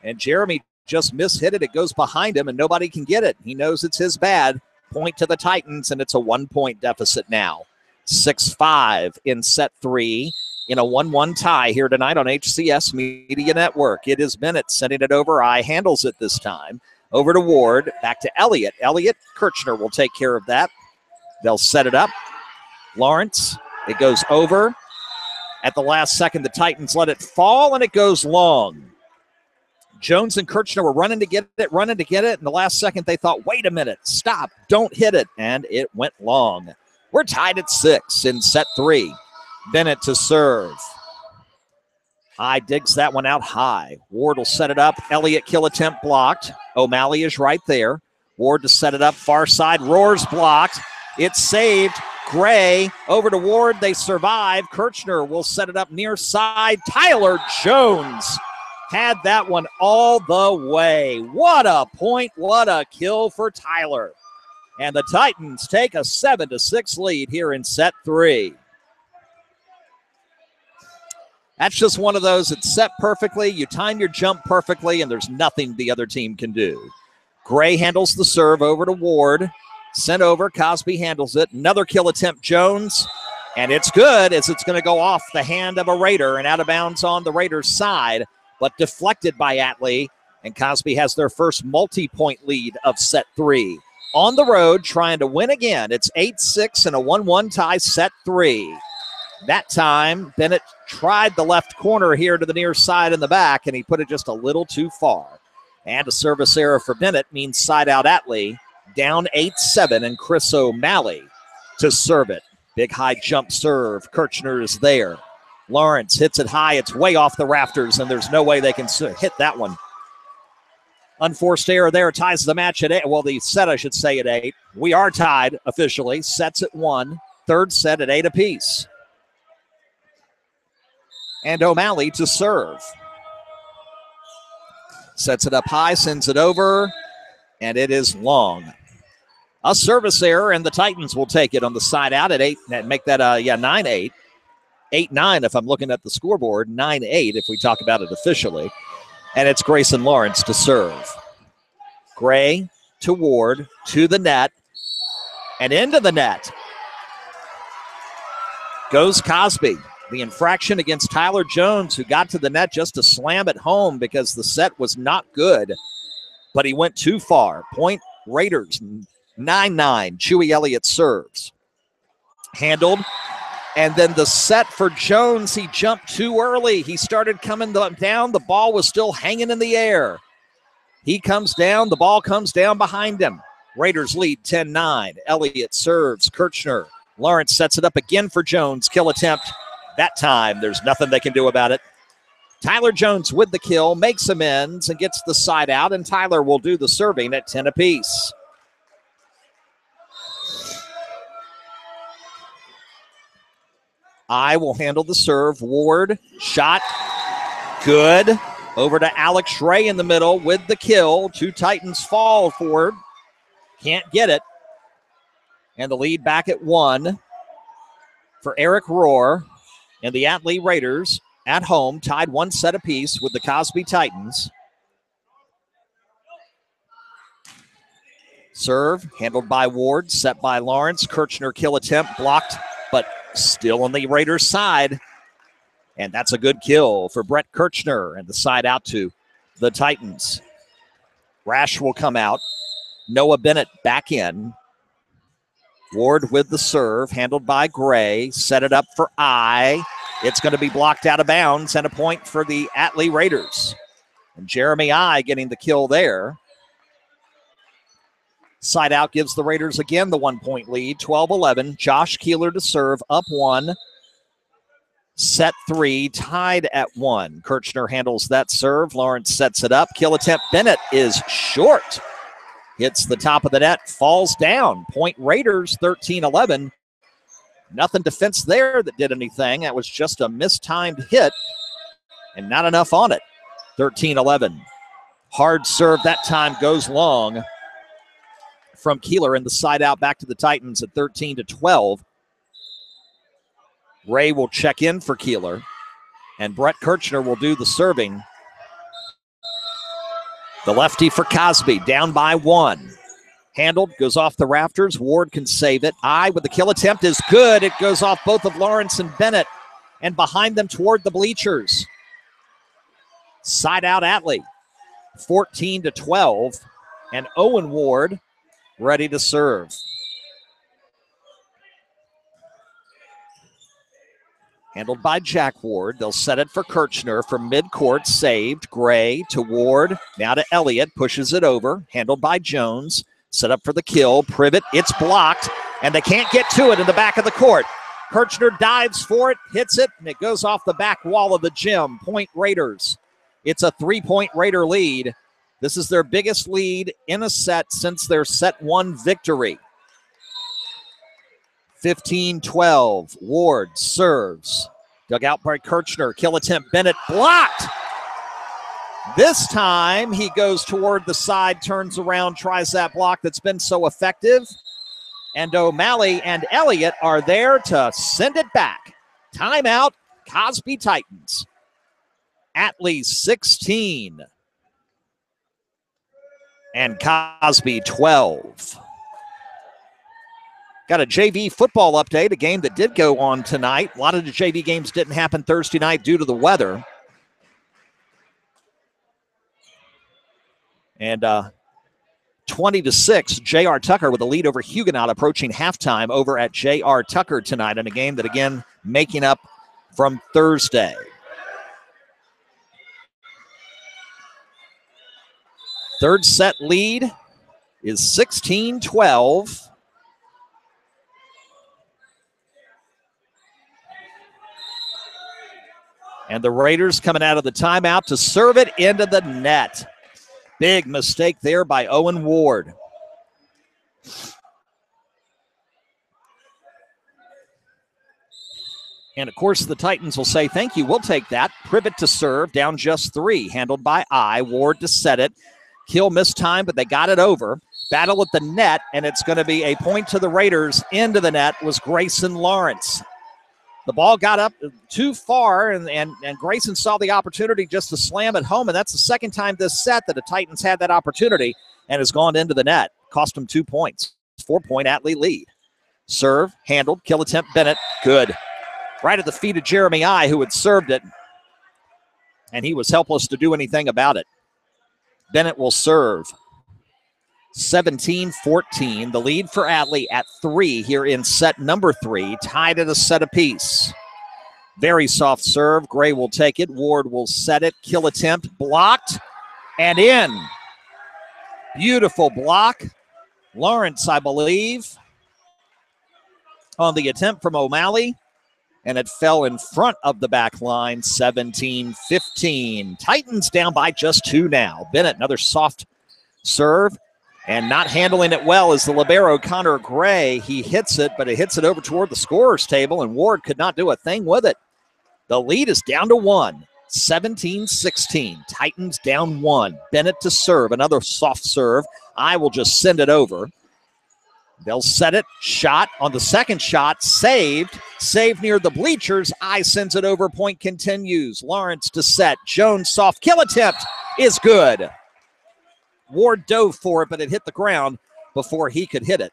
S1: and Jeremy just mishit it. It goes behind him, and nobody can get it. He knows it's his bad. Point to the Titans, and it's a 1-point deficit now. 6-5 in set 3 in a 1-1 tie here tonight on HCS Media Network. It is Bennett sending it over. I handles it this time. Over to Ward, back to Elliott. Elliott, Kirchner will take care of that. They'll set it up. Lawrence, it goes over. At the last second, the Titans let it fall, and it goes long. Jones and Kirchner were running to get it. In the last second, they thought, wait a minute, stop, don't hit it. And it went long. We're tied at 6 in set 3. Bennett to serve. I digs that one out high. Ward will set it up. Elliott kill attempt blocked. O'Malley is right there. Ward to set it up. Far side. Roar's blocked. It's saved. Gray over to Ward. They survive. Kirchner will set it up near side. Tyler Jones had that one all the way. What a point. What a kill for Tyler. And the Titans take a 7-6 lead here in set 3. That's just one of those that's set perfectly. You time your jump perfectly, and there's nothing the other team can do. Gray handles the serve over to Ward. Sent over. Cosby handles it. Another kill attempt, Jones. And it's good as it's going to go off the hand of a Raider and out of bounds on the Raiders' side, but deflected by Atlee. And Cosby has their first multi-point lead of set 3. On the road, trying to win again. It's 8-6 in a 1-1 tie, set 3. That time, Bennett tried the left corner here to the near side in the back, and he put it just a little too far. And a service error for Bennett means side out Atlee. Down 8-7, and Chris O'Malley to serve it. Big high jump serve. Kirchner is there. Lawrence hits it high. It's way off the rafters, and there's no way they can hit that one. Unforced error there ties the match at 8. Well, the set, I should say, at 8. We are tied officially. Sets at 1. Third set at 8 apiece. And O'Malley to serve. Sets it up high, sends it over, and it is long. A service error, and the Titans will take it on the side out at 8. And make that 9-8. 8-9 if I'm looking at the scoreboard. 9-8 if we talk about it officially. And it's Grayson Lawrence to serve. Gray to Ward, to the net, and into the net. Goes Cosby. The infraction against Tyler Jones, who got to the net just to slam it home because the set was not good, but he went too far. Point Raiders, 9-9. Chewy Elliott serves. Handled. And then the set for Jones, he jumped too early. He started coming down. The ball was still hanging in the air. He comes down. The ball comes down behind him. Raiders lead 10-9. Elliott serves. Kirchner. Lawrence sets it up again for Jones. Kill attempt. That time, there's nothing they can do about it. Tyler Jones with the kill, makes amends, and gets the side out, and Tyler will do the serving at 10 apiece. I will handle the serve. Ward, shot, good. Over to Alex Ray in the middle with the kill. 2 Titans fall forward. Can't get it. And the lead back at 1 for Eric Rohr and the Atlee Raiders at home, tied 1 set apiece with the Cosby Titans. Serve, handled by Ward, set by Lawrence. Kirchner kill attempt, blocked, but still on the Raiders' side. And that's a good kill for Brett Kirchner, and the side out to the Titans. Rash will come out. Noah Bennett back in. Ward with the serve, handled by Gray. Set it up for I. It's going to be blocked out of bounds and a point for the Atlee Raiders. And Jeremy I getting the kill there. Side out gives the Raiders again the 1-point lead, 12-11. Josh Keeler to serve, up 1. Set 3, tied at 1. Kirchner handles that serve. Lawrence sets it up. Kill attempt. Bennett is short. Hits the top of the net, falls down. Point Raiders, 13-11. Nothing defense there that did anything. That was just a mistimed hit and not enough on it. 13-11. Hard serve that time goes long from Keeler, and the side out back to the Titans at 13-12. Ray will check in for Keeler, and Brett Kirchner will do the serving. The lefty for Cosby, down by 1. Handled, goes off the rafters. Ward can save it. I with the kill attempt is good. It goes off both of Lawrence and Bennett, and behind them toward the bleachers. Side out Atlee, 14-12, and Owen Ward ready to serve. Handled by Jack Ward. They'll set it for Kirchner from midcourt. Saved. Gray to Ward. Now to Elliott. Pushes it over. Handled by Jones. Set up for the kill. Privet. It's blocked. And they can't get to it in the back of the court. Kirchner dives for it. Hits it. And it goes off the back wall of the gym. Point Raiders. It's a 3-point Raider lead. This is their biggest lead in a set since their set 1 victory. 15-12. Ward serves. Dug out by Kirchner. Kill attempt. Bennett blocked. This time he goes toward the side, turns around, tries that block that's been so effective. And O'Malley and Elliott are there to send it back. Timeout, Cosby Titans. Atlee 16. And Cosby 12. Got a JV football update, a game that did go on tonight. A lot of the JV games didn't happen Thursday night due to the weather. And 20-6, J.R. Tucker with a lead over Huguenot approaching halftime over at J.R. Tucker tonight in a game that, again, making up from Thursday. Third set lead is 16-12. And the Raiders coming out of the timeout to serve it into the net. Big mistake there by Owen Ward. And, of course, the Titans will say, thank you, we'll take that. Privet to serve, down just 3. Handled by Ward to set it. Kill missed time, but they got it over. Battle at the net, and it's going to be a point to the Raiders. Into the net was Grayson Lawrence. The ball got up too far, and Grayson saw the opportunity just to slam it home, and that's the second time this set that the Titans had that opportunity and has gone into the net. Cost them 2 points. 4-point Atlee lead. Serve, handled, kill attempt, Bennett, good. Right at the feet of Jeremy I, who had served it, and he was helpless to do anything about it. Bennett will serve. 17-14, the lead for Atlee at 3 here in set number 3, tied at a set apiece. Very soft serve. Gray will take it. Ward will set it. Kill attempt, blocked, and in. Beautiful block. Lawrence, I believe, on the attempt from O'Malley, and it fell in front of the back line, 17-15. Titans down by just 2 now. Bennett, another soft serve. And not handling it well is the libero, Connor Gray. He hits it, but it hits it over toward the scorer's table, and Ward could not do a thing with it. The lead is down to 1, 17-16. Titans down 1. Bennett to serve, another soft serve. I will just send it over. They'll set it. Shot on the second shot. Saved. Saved near the bleachers. I sends it over. Point continues. Lawrence to set. Jones soft kill attempt is good. Ward dove for it, but it hit the ground before he could hit it.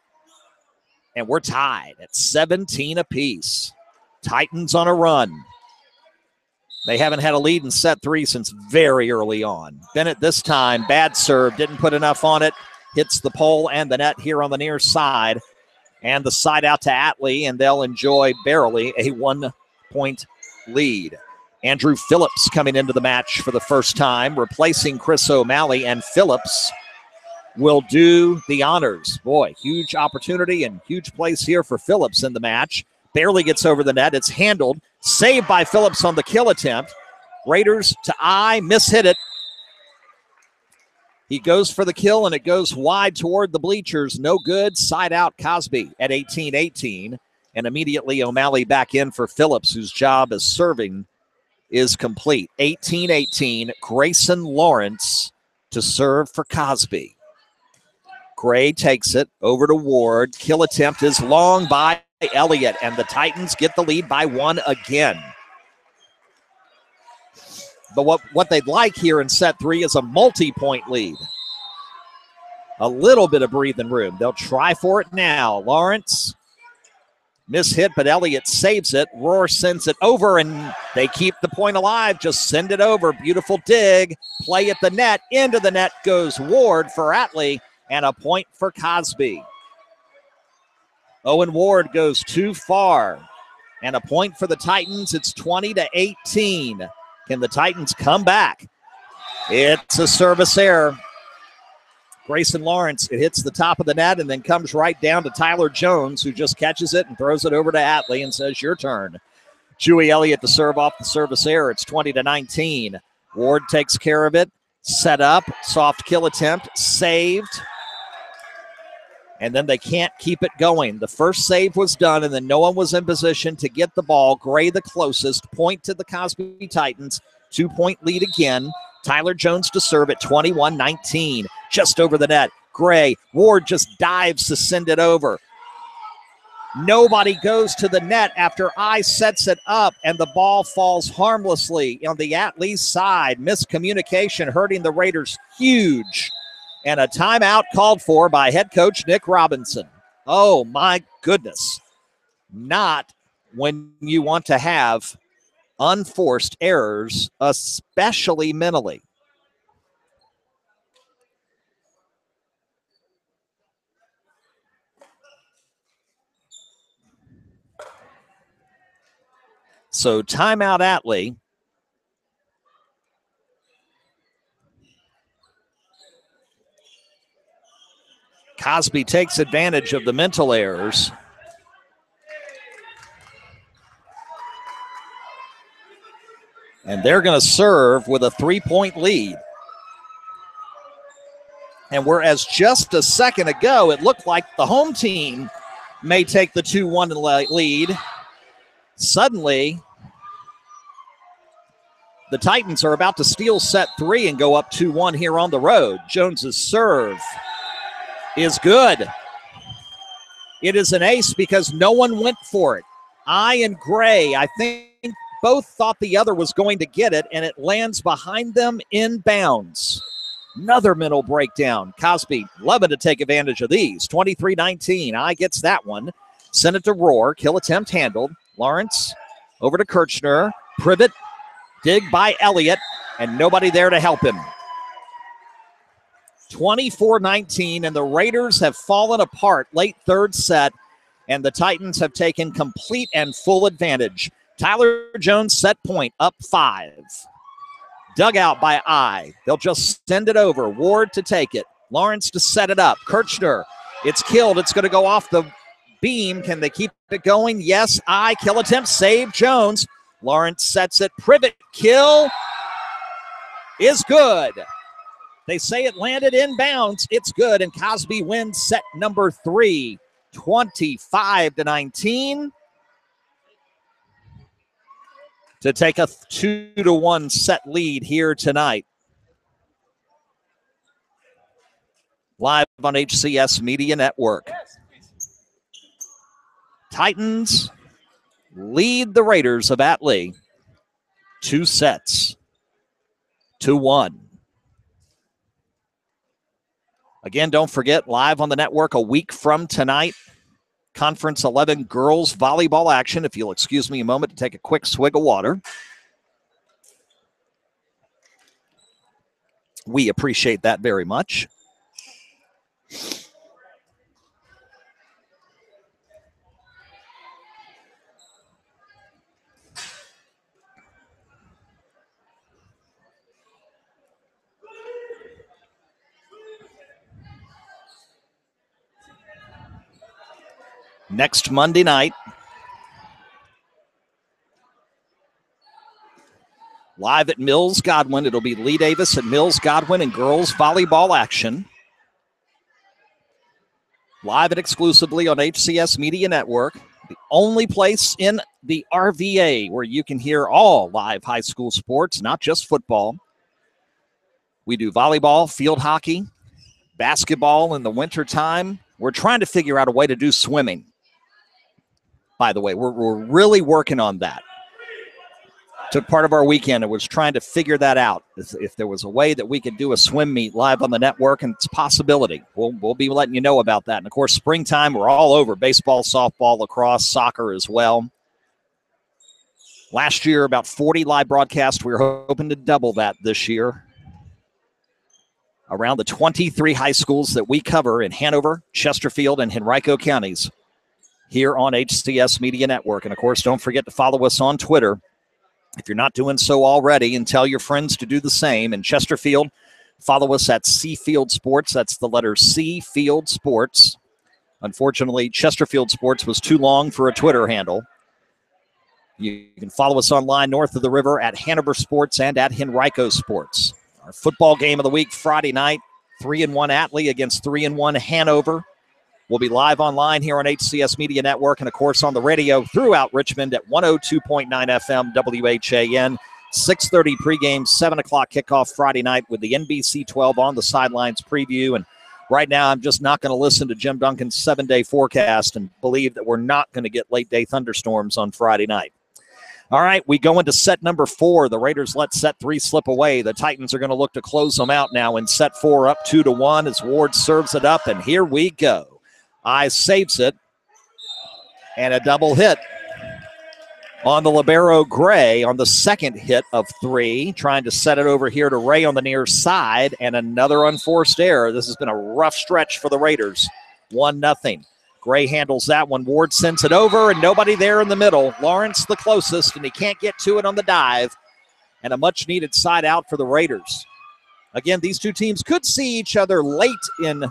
S1: And we're tied at 17 apiece. Titans on a run. They haven't had a lead in set 3 since very early on. Bennett this time, bad serve, didn't put enough on it. Hits the pole and the net here on the near side. And the side out to Atlee, and they'll enjoy barely a 1-point lead. Andrew Phillips coming into the match for the first time, replacing Chris O'Malley, and Phillips will do the honors. Boy, huge opportunity and huge place here for Phillips in the match. Barely gets over the net. It's handled. Saved by Phillips on the kill attempt. Raiders to eye, mishit it. He goes for the kill, and it goes wide toward the bleachers. No good. Side out Cosby at 18-18. And immediately O'Malley back in for Phillips, whose job as serving is complete. 18-18. Grayson Lawrence to serve for Cosby. Gray takes it over to Ward. Kill attempt is long by Elliott, and the Titans get the lead by 1 again. But what they'd like here in set 3 is a multi-point lead. A little bit of breathing room. They'll try for it now. Lawrence, mishit, but Elliott saves it. Rohr sends it over, and they keep the point alive. Just send it over. Beautiful dig. Play at the net. Into the net goes Ward for Atlee, and a point for Cosby. Owen Ward goes too far, and a point for the Titans. It's 20-18. Can the Titans come back? It's a service error. Grayson Lawrence, it hits the top of the net and then comes right down to Tyler Jones, who just catches it and throws it over to Atlee and says, your turn. Chewy Elliott to serve off the service error. It's 20-19. Ward takes care of it. Set up. Soft kill attempt. Saved. And then they can't keep it going. The first save was done, and then no one was in position to get the ball. Gray the closest. Point to the Cosby Titans. 2-point lead again. Tyler Jones to serve at 21-19. Just over the net. Gray. Ward just dives to send it over. Nobody goes to the net after I sets it up, and the ball falls harmlessly on the Atlee side. Miscommunication hurting the Raiders huge. And a timeout called for by head coach Nick Robinson. Oh, my goodness. Not when you want to have unforced errors, especially mentally. So timeout Atlee. Cosby takes advantage of the mental errors. And they're going to serve with a 3-point lead. And whereas just a second ago, it looked like the home team may take the 2-1 lead, suddenly the Titans are about to steal set 3 and go up 2-1 here on the road. Jones's serve is good. It is an ace because no one went for it. I and Gray, I think, both thought the other was going to get it, and it lands behind them in bounds. Another mental breakdown. Cosby loving to take advantage of these. 23-19. I gets that one. Send it to Rohr. Kill attempt handled. Lawrence over to Kirchner. Privet. Dig by Elliott, and nobody there to help him. 24-19, and the Raiders have fallen apart late third set, and the Titans have taken complete and full advantage. Tyler Jones set point, up 5. Dug out by I. They'll just send it over. Ward to take it. Lawrence to set it up. Kirchner, it's killed. It's going to go off the beam. Can they keep it going? Yes, I. Kill attempt, save Jones. Lawrence sets it. Privet kill is good. They say it landed in bounds. It's good, and Cosby wins set number 3, 25-19. To take a 2-1 set lead here tonight. Live on HCS Media Network. Titans lead the Raiders of Atlee 2 sets to 1. Again, don't forget, live on the network a week from tonight, Conference 11 girls volleyball action. If you'll excuse me a moment to take a quick swig of water. We appreciate that very much. next Monday night. Live at Mills Godwin. It'll be Lee Davis at Mills Godwin and girls volleyball action. Live and exclusively on HCS Media Network. The only place in the RVA where you can hear all live high school sports, not just football. We do volleyball, field hockey, basketball in the wintertime. We're trying to figure out a way to do swimming. By the way, we're really working on that. Took part of our weekend and was trying to figure that out. If there was a way that we could do a swim meet live on the network, and it's a possibility. We'll be letting you know about that. And, of course, springtime, we're all over. Baseball, softball, lacrosse, soccer as well. Last year, about 40 live broadcasts. We were hoping to double that this year. Around the 23 high schools that we cover in Hanover, Chesterfield, and Henrico counties here on HCS Media Network. And, of course, don't forget to follow us on Twitter if you're not doing so already, and tell your friends to do the same. In Chesterfield, follow us at C Field Sports. That's the letter C Field Sports. Unfortunately, Chesterfield Sports was too long for a Twitter handle. You can follow us online north of the river at Hanover Sports and at Henrico Sports. Our football game of the week Friday night, 3-1 Atlee against 3-1 Hanover. We'll be live online here on HCS Media Network and, of course, on the radio throughout Richmond at 102.9 FM WHAN. 6:30 pregame, 7 o'clock kickoff Friday night with the NBC 12 on the sidelines preview. And right now I'm just not going to listen to Jim Duncan's 7-day forecast and believe that we're not going to get late-day thunderstorms on Friday night. All right, we go into set number 4. The Raiders let set 3 slip away. The Titans are going to look to close them out now in set 4, up 2-1 as Ward serves it up, and here we go. Eyes saves it, and a double hit on the libero Gray on the second hit of 3, trying to set it over here to Ray on the near side, and another unforced error. This has been a rough stretch for the Raiders. 1-0. Gray handles that one. Ward sends it over, and nobody there in the middle. Lawrence the closest, and he can't get to it on the dive, and a much-needed side out for the Raiders. Again, these two teams could see each other late in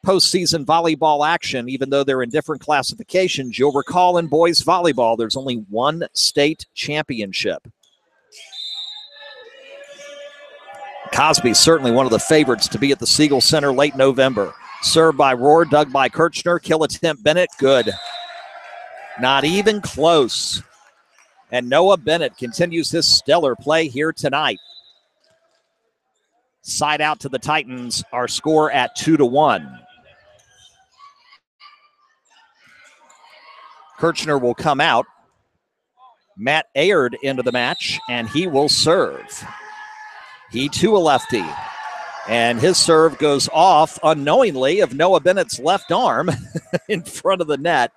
S1: postseason volleyball action, even though they're in different classifications. You'll recall in boys volleyball, there's only one state championship. Cosby, certainly one of the favorites to be at the Siegel Center late November. Served by Rohr, dug by Kirchner. Kill attempt, Bennett, good. Not even close. And Noah Bennett continues his stellar play here tonight. Side out to the Titans, our score at 2-1. Kirchner will come out. Matt Ayard into the match, and he will serve. He too a lefty. And his serve goes off unknowingly of Noah Bennett's left arm in front of the net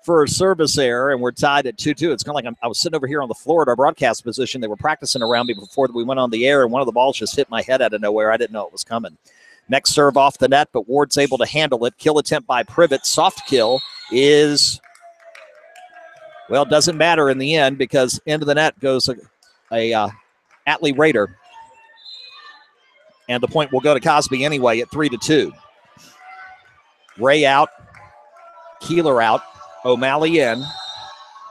S1: for a service error, and we're tied at 2-2. It's kind of like I was sitting over here on the floor at our broadcast position. They were practicing around me before we went on the air, and one of the balls just hit my head out of nowhere. I didn't know it was coming. Next serve off the net, but Ward's able to handle it. Kill attempt by Privet. Soft kill is, well, it doesn't matter in the end because into the net goes a Atlee Raider. And the point will go to Cosby anyway at 3-2. Ray out. Keeler out. O'Malley in.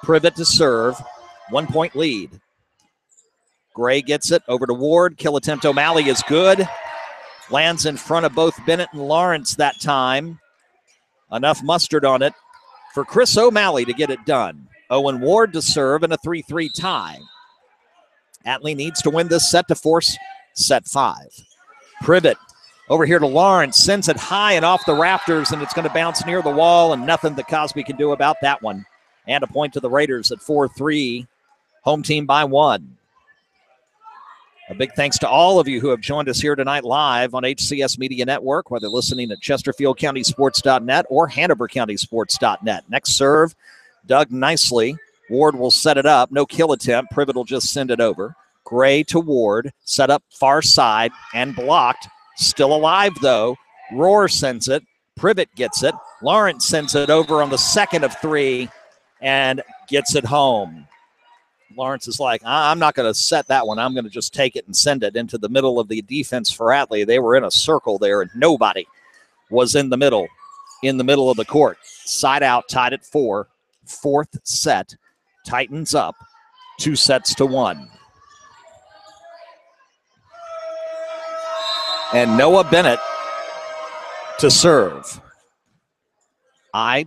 S1: Privet to serve. 1-point lead. Gray gets it over to Ward. Kill attempt O'Malley is good. Lands in front of both Bennett and Lawrence that time. Enough mustard on it for Chris O'Malley to get it done. Owen Ward to serve in a 3-3 tie. Atlee needs to win this set to force set 5. Privet over here to Lawrence, sends it high and off the rafters, and it's going to bounce near the wall, and nothing that Cosby can do about that one. And a point to the Raiders at 4-3, home team by 1. A big thanks to all of you who have joined us here tonight live on HCS Media Network, whether listening at ChesterfieldCountySports.net or HanoverCountySports.net. Next serve, dug nicely. Ward will set it up. No kill attempt. Privet will just send it over. Gray to Ward, set up far side and blocked. Still alive, though. Rohr sends it. Privet gets it. Lawrence sends it over on the second of 3 and gets it home. Lawrence is like, I'm not going to set that one. I'm going to just take it and send it into the middle of the defense for Atlee. They were in a circle there, and nobody was in the middle in the middle of the court. Side out, tied at 4. Fourth set. Titans up 2-1. And Noah Bennett to serve.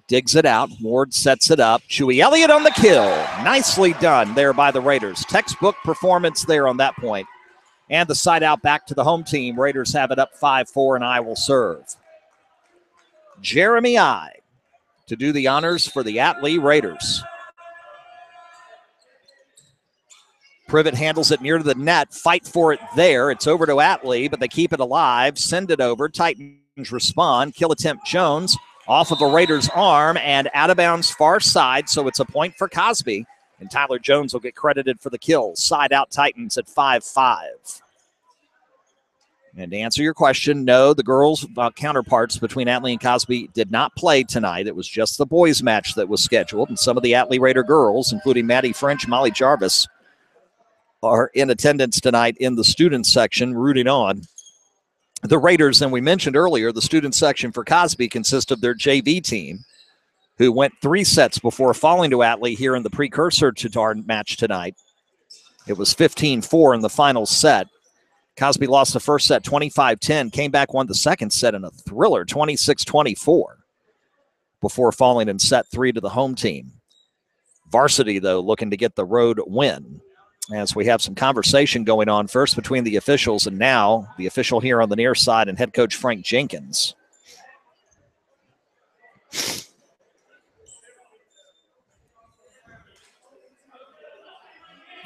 S1: Digs it out. Ward sets it up. Chewy Elliott on the kill. Nicely done there by the Raiders. Textbook performance there on that point. And the side out back to the home team. Raiders have it up 5-4, and I will serve. Jeremy to do the honors for the Atlee Raiders. Privet handles it near to the net. Fight for it there. It's over to Atlee, but they keep it alive. Send it over. Titans respond. Kill attempt Jones off of a Raiders arm and out of bounds far side, so it's a point for Cosby. And Tyler Jones will get credited for the kill. Side out Titans at 5-5. And to answer your question, no, the girls' counterparts between Atlee and Cosby did not play tonight. It was just the boys' match that was scheduled. And some of the Atlee Raider girls, including Maddie French, Molly Jarvis, are in attendance tonight in the student section, rooting on the Raiders. And we mentioned earlier, the student section for Cosby consists of their JV team, who went 3 sets before falling to Atlee here in the precursor to our match tonight. It was 15-4 in the final set. Cosby lost the first set 25-10, came back, won the second set in a thriller, 26-24, before falling in set 3 to the home team. Varsity, though, looking to get the road win. As we have some conversation going on first between the officials and now the official here on the near side and head coach Frank Jenkins.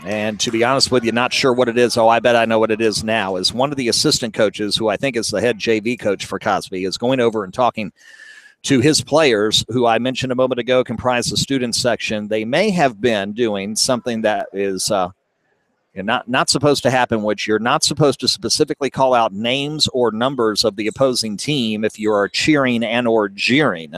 S1: And to be honest with you, not sure what it is. Oh, I bet I know what it is now. Is one of the assistant coaches, who I think is the head JV coach for Cosby, is going over and talking to his players, who I mentioned a moment ago comprise the student section. They may have been doing something that is not supposed to happen, which you're not supposed to specifically call out names or numbers of the opposing team if you are cheering and or jeering.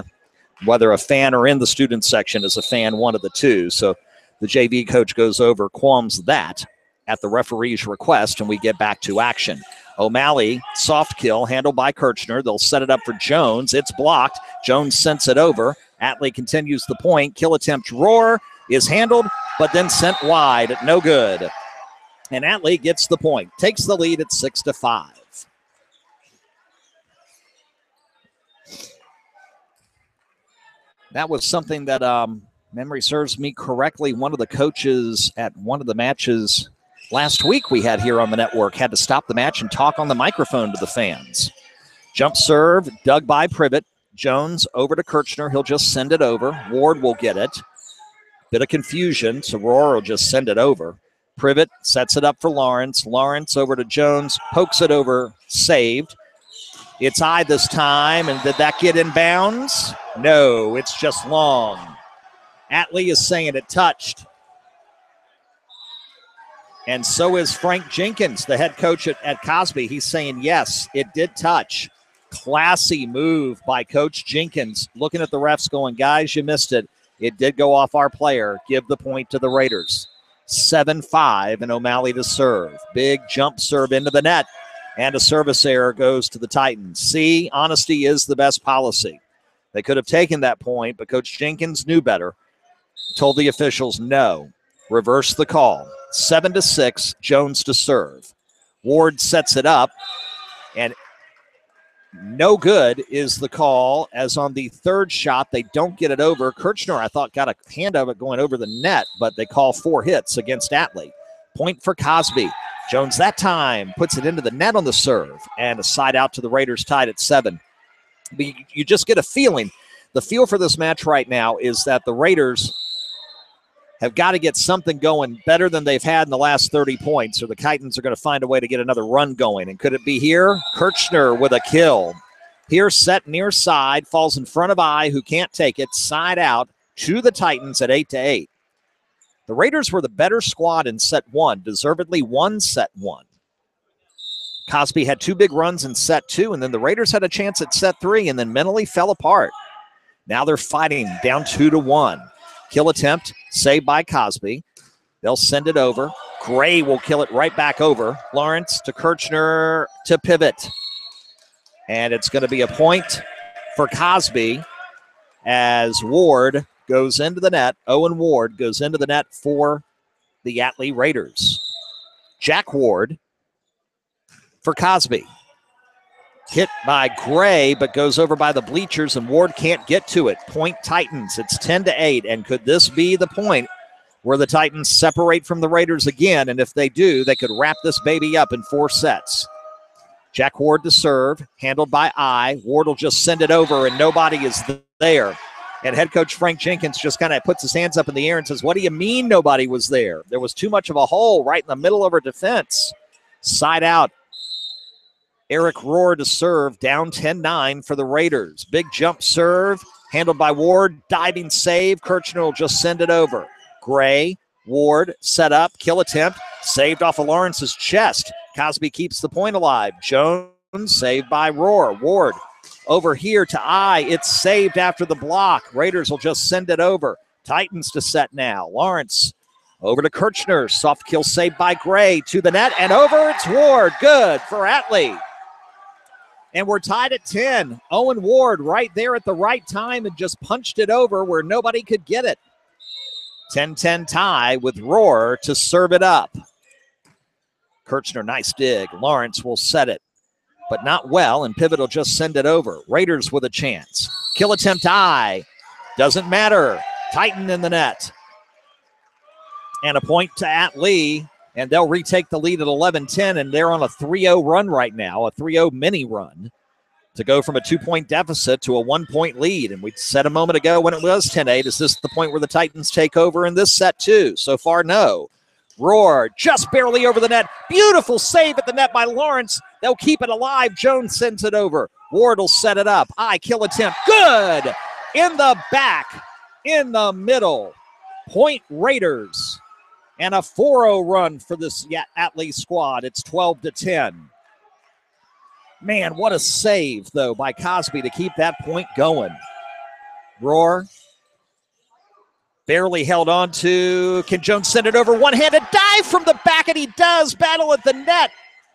S1: Whether a fan or in the student section is a fan, one of the two. So the JV coach goes over, qualms that at the referee's request, and we get back to action. O'Malley, soft kill, handled by Kirchner. They'll set it up for Jones. It's blocked. Jones sends it over. Atlee continues the point. Kill attempt Roar is handled, but then sent wide. No good. And Atlee gets the point. Takes the lead at 6-5. That was something that, memory serves me correctly, one of the coaches at one of the matches last week we had here on the network had to stop the match and talk on the microphone to the fans. Jump serve, dug by Privet. Jones over to Kirchner. He'll just send it over. Ward will get it. Bit of confusion, so Roar will just send it over. Privet sets it up for Lawrence. Lawrence over to Jones, pokes it over, saved. It's this time, and did that get in bounds? No, it's just long. Atlee is saying it touched. And so is Frank Jenkins, the head coach at Cosby. He's saying, yes, it did touch. Classy move by Coach Jenkins. Looking at the refs going, guys, you missed it. It did go off our player. Give the point to the Raiders. 7-5, and O'Malley to serve. Big jump serve into the net. And a service error goes to the Titans. See, honesty is the best policy. They could have taken that point, but Coach Jenkins knew better. Told the officials no. Reverse the call. 7-6, Jones to serve. Ward sets it up, and no good is the call, as on the third shot, they don't get it over. Kirchner, I thought, got a hand of it going over the net, but they call 4 hits against Atlee. Point for Cosby. Jones that time puts it into the net on the serve, and a side out to the Raiders, tied at 7. But you just get a feeling. The feel for this match right now is that the Raiders have got to get something going better than they've had in the last 30 points, or the Titans are going to find a way to get another run going. And could it be here? Kirchner with a kill. Here set near side, falls in front of who can't take it, side out to the Titans at 8-8. The Raiders were the better squad in set 1, deservedly won set 1. Cosby had 2 big runs in set 2, and then the Raiders had a chance at set 3 and then mentally fell apart. Now they're fighting down 2-1. Kill attempt, saved by Cosby. They'll send it over. Gray will kill it right back over. Lawrence to Kirchner to pivot. And it's going to be a point for Cosby as Ward goes into the net. Owen Ward goes into the net for the Atlee Raiders. Jack Ward for Cosby. Hit by Gray, but goes over by the bleachers, and Ward can't get to it. Point Titans. It's 10-8, and could this be the point where the Titans separate from the Raiders again? And if they do, they could wrap this baby up in 4 sets. Jack Ward to serve, handled by I. Ward will just send it over, and nobody is there. And head coach Frank Jenkins just kind of puts his hands up in the air and says, what do you mean nobody was there? There was too much of a hole right in the middle of our defense. Side out. Eric Rohr to serve, down 10-9 for the Raiders. Big jump serve, handled by Ward, diving save. Kirchner will just send it over. Gray, Ward, set up, kill attempt, saved off of Lawrence's chest. Cosby keeps the point alive. Jones, saved by Rohr. Ward, over here to I. It's saved after the block. Raiders will just send it over. Titans to set now. Lawrence over to Kirchner. Soft kill saved by Gray. To the net and over. It's Ward. Good for Atlee. And we're tied at 10. Owen Ward right there at the right time and just punched it over where nobody could get it. 10-10 tie with Rohr to serve it up. Kirchner, nice dig. Lawrence will set it, but not well, and Pivot will just send it over. Raiders with a chance. Kill attempt I. Doesn't matter. Titan in the net. And a point to Atlee. And they'll retake the lead at 11-10, and they're on a 3-0 run right now, a 3-0 mini run, to go from a 2-point deficit to a 1-point lead. And we said a moment ago when it was 10-8, is this the point where the Titans take over in this set too? So far, no. Rohr just barely over the net. Beautiful save at the net by Lawrence. They'll keep it alive. Jones sends it over. Ward will set it up. Kill attempt. Good. In the back. In the middle. Point Raiders. And a 4-0 run for this Atlee squad. It's 12-10. Man, what a save, though, by Cosby to keep that point going. Rohr barely held on to. Can Jones send it over? One-handed dive from the back, and he does. Battle at the net.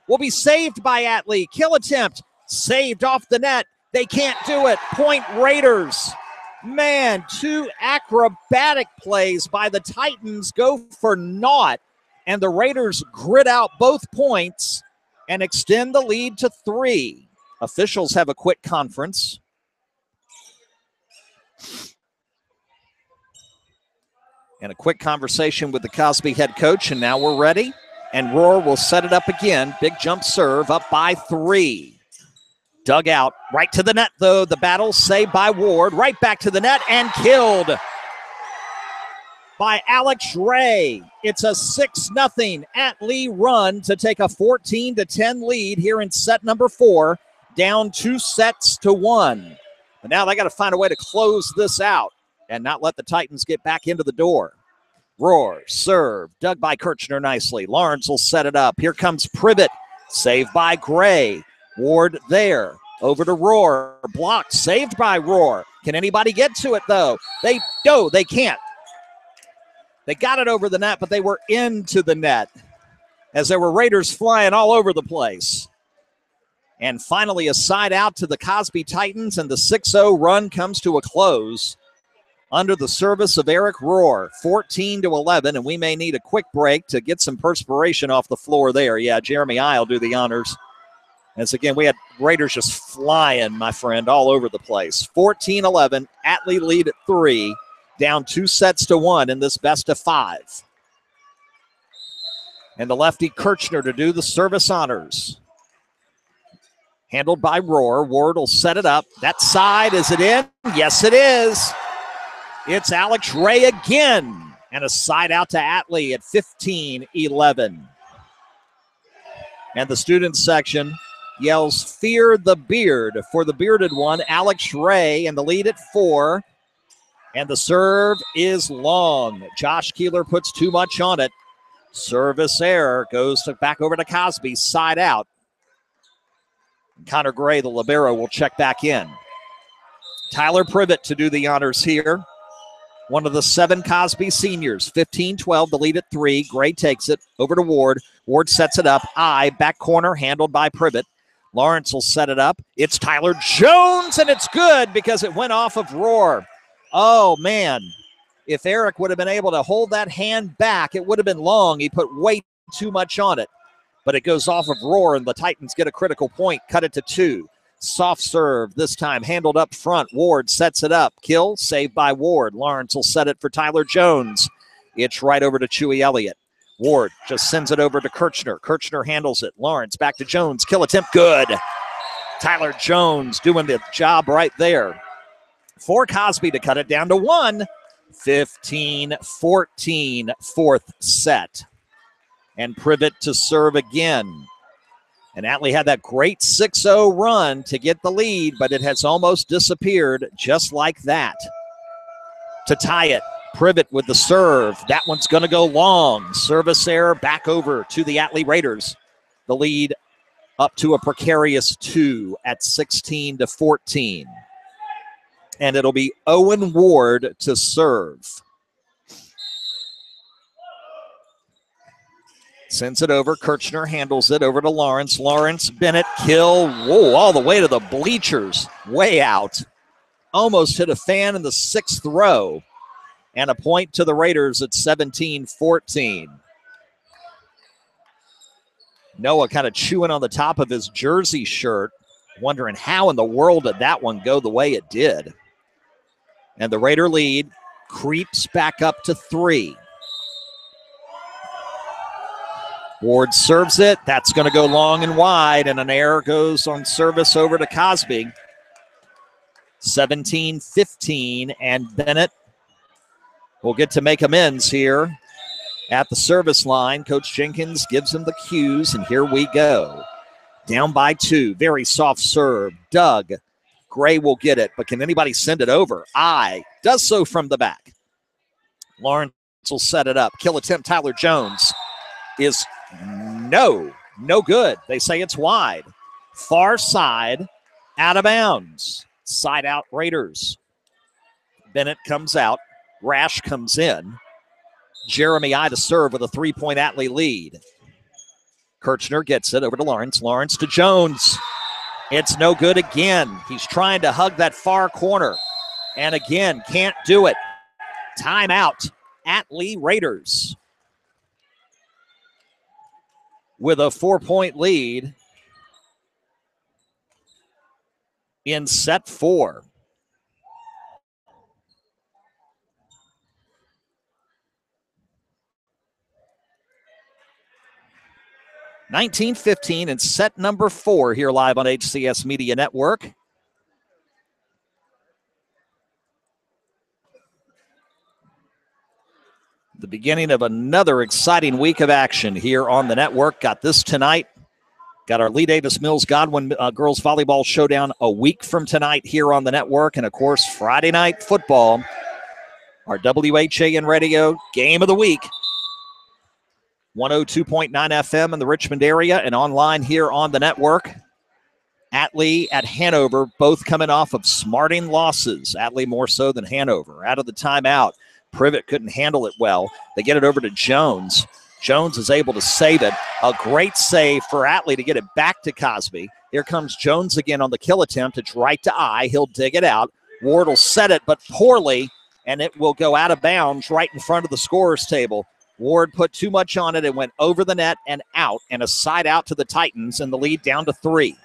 S1: Will be saved by Atlee. Kill attempt. Saved off the net. They can't do it. Point Raiders. Man, 2 acrobatic plays by the Titans go for naught, and the Raiders grit out both points and extend the lead to 3. Officials have a quick conference. And a quick conversation with the Cosby head coach, and now we're ready. And Rohr will set it up again. Big jump serve, up by 3. Dug out, right to the net, though. The battle saved by Ward. Right back to the net and killed by Alex Ray. It's a 6-0 Atlee run to take a 14-10 lead here in set number 4, down 2-1. But now they got to find a way to close this out and not let the Titans get back into the door. Rohr, serve, dug by Kirchner nicely. Lawrence will set it up. Here comes Privet, saved by Gray. Ward there, over to Rohr, blocked, saved by Rohr. Can anybody get to it, though? They can't. They got it over the net, but they were into the net as there were Raiders flying all over the place. And finally, a side out to the Cosby Titans, and the 6-0 run comes to a close under the service of Eric Rohr, 14-11, and we may need a quick break to get some perspiration off the floor there. Yeah, Jeremy I will do the honors. As again, we had Raiders just flying, my friend, all over the place. 14-11, Atlee lead at 3, down 2-1 in this best of 5. And the lefty Kirchner to do the service honors. Handled by Rohr. Ward will set it up. That side, is it in? Yes, it is. It's Alex Ray again. And a side out to Atlee at 15-11. And the students section yells, "Fear the beard" for the bearded one, Alex Ray, and the lead at 4. And the serve is long. Josh Keeler puts too much on it. Service error goes back over to Cosby, side out. Connor Gray, the libero, will check back in. Tyler Privet to do the honors here. One of the 7 Cosby seniors, 15-12, the lead at 3. Gray takes it over to Ward. Ward sets it up. Back corner, handled by Privet. Lawrence will set it up. It's Tyler Jones, and it's good because it went off of Rohr. Oh, man. If Eric would have been able to hold that hand back, it would have been long. He put way too much on it. But it goes off of Rohr, and the Titans get a critical point. Cut it to 2. Soft serve, this time handled up front. Ward sets it up. Kill, saved by Ward. Lawrence will set it for Tyler Jones. It's right over to Chewy Elliott. Ward just sends it over to Kirchner. Kirchner handles it. Lawrence back to Jones. Kill attempt, good. Tyler Jones doing the job right there. For Cosby to cut it down to 1. 15-14, fourth set. And Privet to serve again. And Atlee had that great 6-0 run to get the lead, but it has almost disappeared just like that. To tie it, Privet with the serve. That one's going to go long. Service error back over to the Atlee Raiders. The lead up to a precarious 2 at 16-14. And it'll be Owen Ward to serve. Sends it over. Kirchner handles it over to Lawrence. Lawrence, Bennett, kill. Whoa, all the way to the bleachers. Way out. Almost hit a fan in the 6th row. And a point to the Raiders at 17-14. Noah kind of chewing on the top of his jersey shirt, wondering how in the world did that one go the way it did. And the Raider lead creeps back up to 3. Ward serves it. That's going to go long and wide, and an error goes on service over to Cosby. 17-15, and Bennett will get to make amends here at the service line. Coach Jenkins gives him the cues, and here we go. Down by 2. Very soft serve. Doug. Gray will get it, but can anybody send it over? Does so from the back. Lawrence will set it up. Kill attempt. Tyler Jones is no good. They say it's wide. Far side, out of bounds. Side out Raiders. Bennett comes out. Rash comes in. Jeremy I to serve with a 3-point Atlee lead. Kirchner gets it over to Lawrence. Lawrence to Jones. It's no good again. He's trying to hug that far corner. And again, can't do it. Timeout. Atlee Raiders with a 4-point lead in set 4. (19-15) in set number 4 here live on HCS Media Network. The beginning of another exciting week of action here on the network. Got this tonight. Got our Lee Davis Mills Godwin girls volleyball showdown a week from tonight here on the network. And, of course, Friday night football, our WHAN radio game of the week. 102.9 FM in the Richmond area and online here on the network. Atlee at Hanover, both coming off of smarting losses. Atlee more so than Hanover. Out of the timeout. Privet couldn't handle it well. They get it over to Jones. Jones is able to save it. A great save for Atlee to get it back to Cosby. Here comes Jones again on the kill attempt. It's right to I. He'll dig it out. Ward will set it, but poorly, and it will go out of bounds right in front of the scorer's table. Ward put too much on it. It went over the net and out, and a side out to the Titans, and the lead down to 3.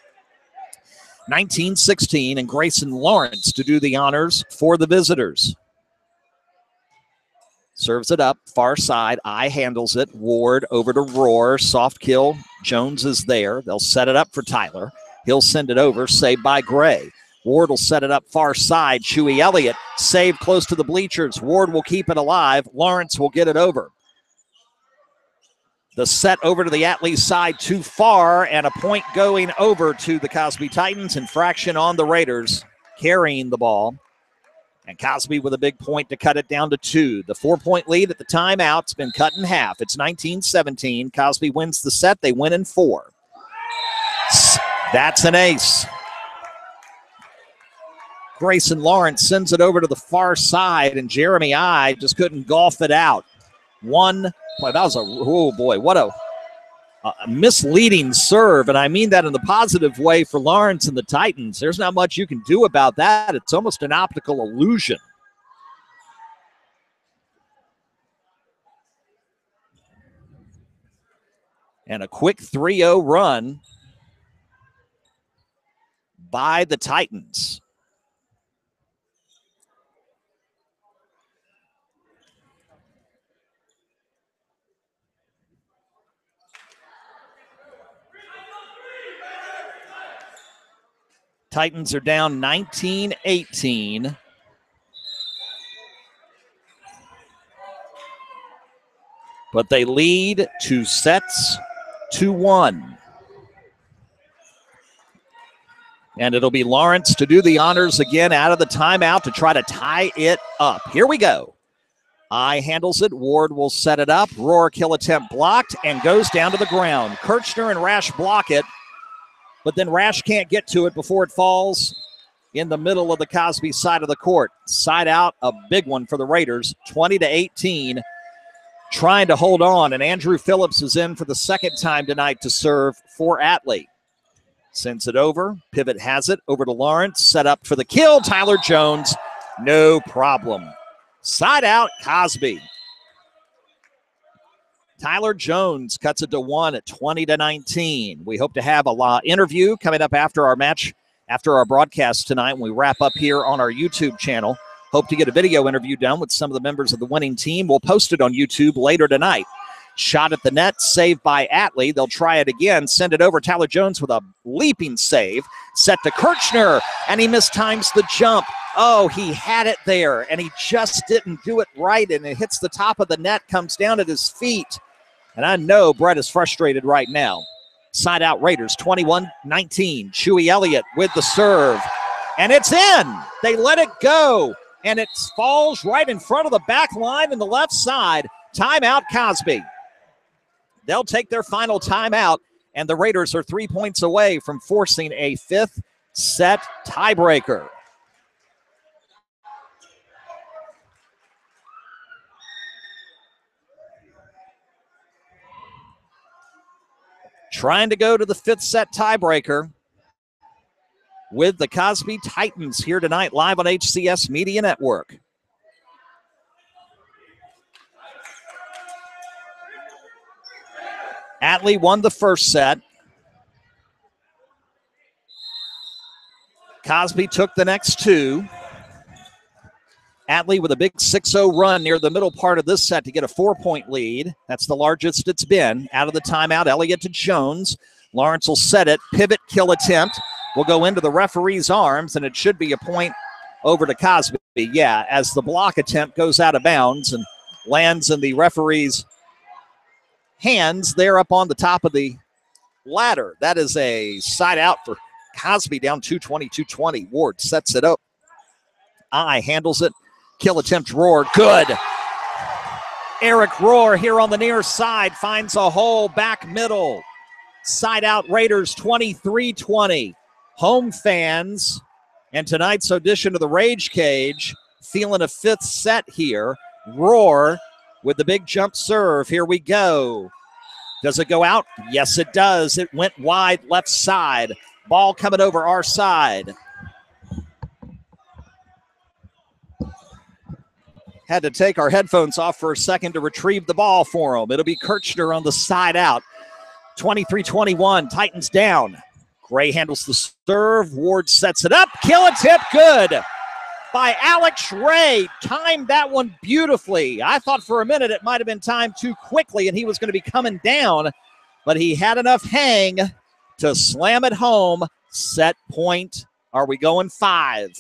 S1: 19-16, and Grayson Lawrence to do the honors for the visitors. Serves it up, far side. I handles it. Ward over to Rohr. Soft kill. Jones is there. They'll set it up for Tyler. He'll send it over. Saved by Gray. Ward will set it up far side. Chewy Elliott saved close to the bleachers. Ward will keep it alive. Lawrence will get it over. The set over to the Atlee side too far, and a point going over to the Cosby Titans. Infraction on the Raiders carrying the ball. And Cosby with a big point to cut it down to 2. The 4-point lead at the timeout's been cut in half. It's 19-17. Cosby wins the set. They win in 4. That's an ace. Grayson Lawrence sends it over to the far side, and Jeremy I just couldn't golf it out. Boy, that was oh boy, what a a misleading serve, and I mean that in the positive way for Lawrence and the Titans. There's not much you can do about that. It's almost an optical illusion. And a quick 3-0 run by the Titans. Titans are down 19-18. But they lead 2 sets to 1. And it'll be Lawrence to do the honors again out of the timeout to try to tie it up. Here we go. I handles it. Ward will set it up. Roar kill attempt blocked and goes down to the ground. Kirchner and Rash block it, but then Rash can't get to it before it falls in the middle of the Cosby side of the court. Side out, a big one for the Raiders, 20-18. Trying to hold on, and Andrew Phillips is in for the second time tonight to serve for Atlee. Sends it over. Pivot has it over to Lawrence. Set up for the kill. Tyler Jones, no problem. Side out, Cosby. Tyler Jones cuts it to 1 at 20-19. We hope to have a interview coming up after our match, after our broadcast tonight when we wrap up here on our YouTube channel. Hope to get a video interview done with some of the members of the winning team. We'll post it on YouTube later tonight. Shot at the net, saved by Atlee. They'll try it again, send it over. Tyler Jones with a leaping save. Set to Kirchner, and he mistimes the jump. Oh, he had it there, and he just didn't do it right, and it hits the top of the net, comes down at his feet. And I know Brett is frustrated right now. Side out Raiders, 21-19. Chewy Elliott with the serve, and it's in. They let it go. And it falls right in front of the back line in the left side. Timeout, Cosby. They'll take their final timeout, and the Raiders are 3 points away from forcing a 5th set tiebreaker. Trying to go to the 5th set tiebreaker with the Cosby Titans here tonight, live on HCS Media Network. Atlee won the first set. Cosby took the next 2. Atlee with a big 6-0 run near the middle part of this set to get a 4-point lead. That's the largest it's been. Out of the timeout, Elliott to Jones. Lawrence will set it. Pivot kill attempt will go into the referee's arms, and it should be a point over to Cosby. Yeah, as the block attempt goes out of bounds and lands in the referee's hands there up on the top of the ladder. That is a side out for Cosby, down 220-220. Ward sets it up. I handles it. Kill attempt, Roar. Good. Eric Roar here on the near side finds a hole back middle. Side out Raiders, 23-20. Home fans and tonight's audition to the Rage Cage feeling a 5th set here. Roar with the big jump serve. Here we go. Does it go out? Yes, it does. It went wide left side. Ball coming over our side. Had to take our headphones off for a second to retrieve the ball for him. It'll be Kirchner on the side out. 23-21, Titans down. Gray handles the serve. Ward sets it up. Kill attempt, good by Alex Ray. Timed that one beautifully. I thought for a minute it might have been timed too quickly and he was going to be coming down, but he had enough hang to slam it home. Set point. Are we going 5?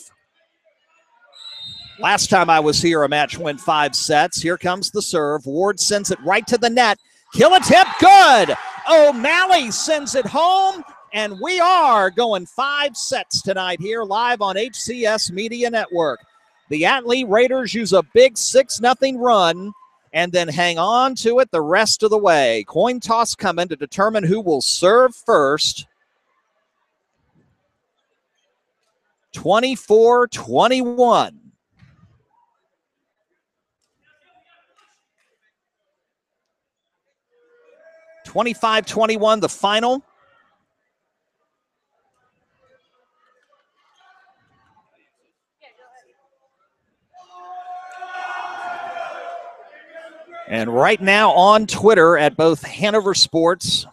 S1: Last time I was here, a match went 5 sets. Here comes the serve. Ward sends it right to the net. Kill attempt, good. O'Malley sends it home, and we are going 5 sets tonight here live on HCS Media Network. The Atlee Raiders use a big 6-0 run and then hang on to it the rest of the way. Coin toss coming to determine who will serve first. 24-21. 25-21, the final. And right now on Twitter at both Hanover Sports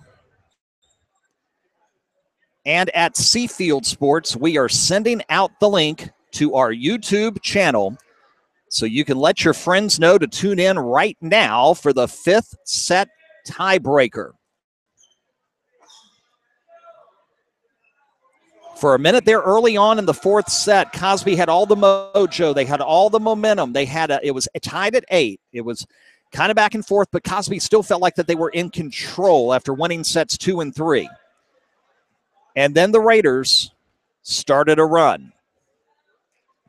S1: and at Seafield Sports, we are sending out the link to our YouTube channel so you can let your friends know to tune in right now for the 5th set tiebreaker. For a minute there early on in the 4th set, Cosby had all the mojo. They had all the momentum. It was tied at 8. It was kind of back and forth, but Cosby still felt like that they were in control after winning sets 2 and 3. And then the Raiders started a run.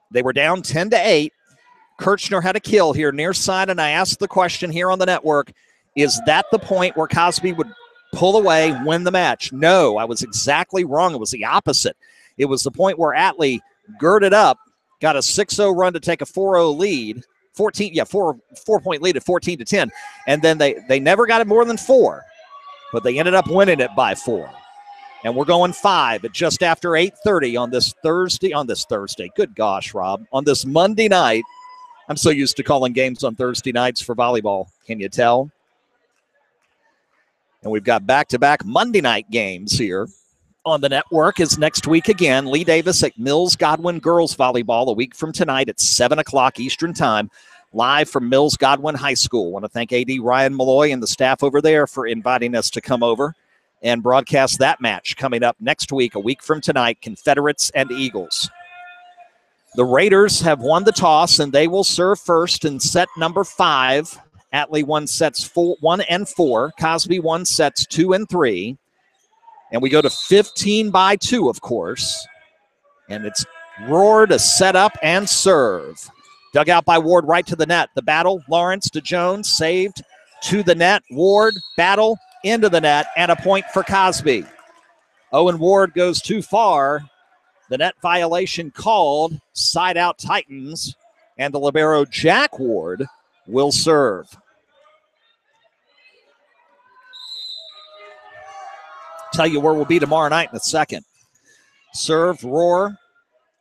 S1: They were down 10-8. Kirchner had a kill here near side, and I asked the question here on the network, is that the point where Cosby would pull away, win the match? No, I was exactly wrong. It was the opposite. It was the point where Atlee girded up, got a 6-0 run to take a 4-0 lead, 4-point lead at 14-10, and then they never got it more than 4, but they ended up winning it by 4. And we're going 5 at just after 8:30 on this Thursday. Good gosh, Rob. On this Monday night. I'm so used to calling games on Thursday nights for volleyball. Can you tell? And we've got back-to-back Monday night games here on the network is next week again. Lee Davis at Mills Godwin Girls Volleyball a week from tonight at 7 o'clock Eastern Time, live from Mills Godwin High School. I want to thank A.D. Ryan Malloy and the staff over there for inviting us to come over and broadcast that match coming up next week, a week from tonight, Confederates and Eagles. The Raiders have won the toss, and they will serve first in set number 5. Atlee won sets 1 and 4. Cosby won sets 2 and 3. And we go to 15-2, of course. And it's Roar to set up and serve. Dug out by Ward right to the net. The battle, Lawrence to Jones, saved to the net. Ward, battle, into the net, and a point for Cosby. Owen Ward goes too far. The net violation called, side out Titans, and the libero Jack Ward will serve. Tell you where we'll be tomorrow night in a second. Serve, Roar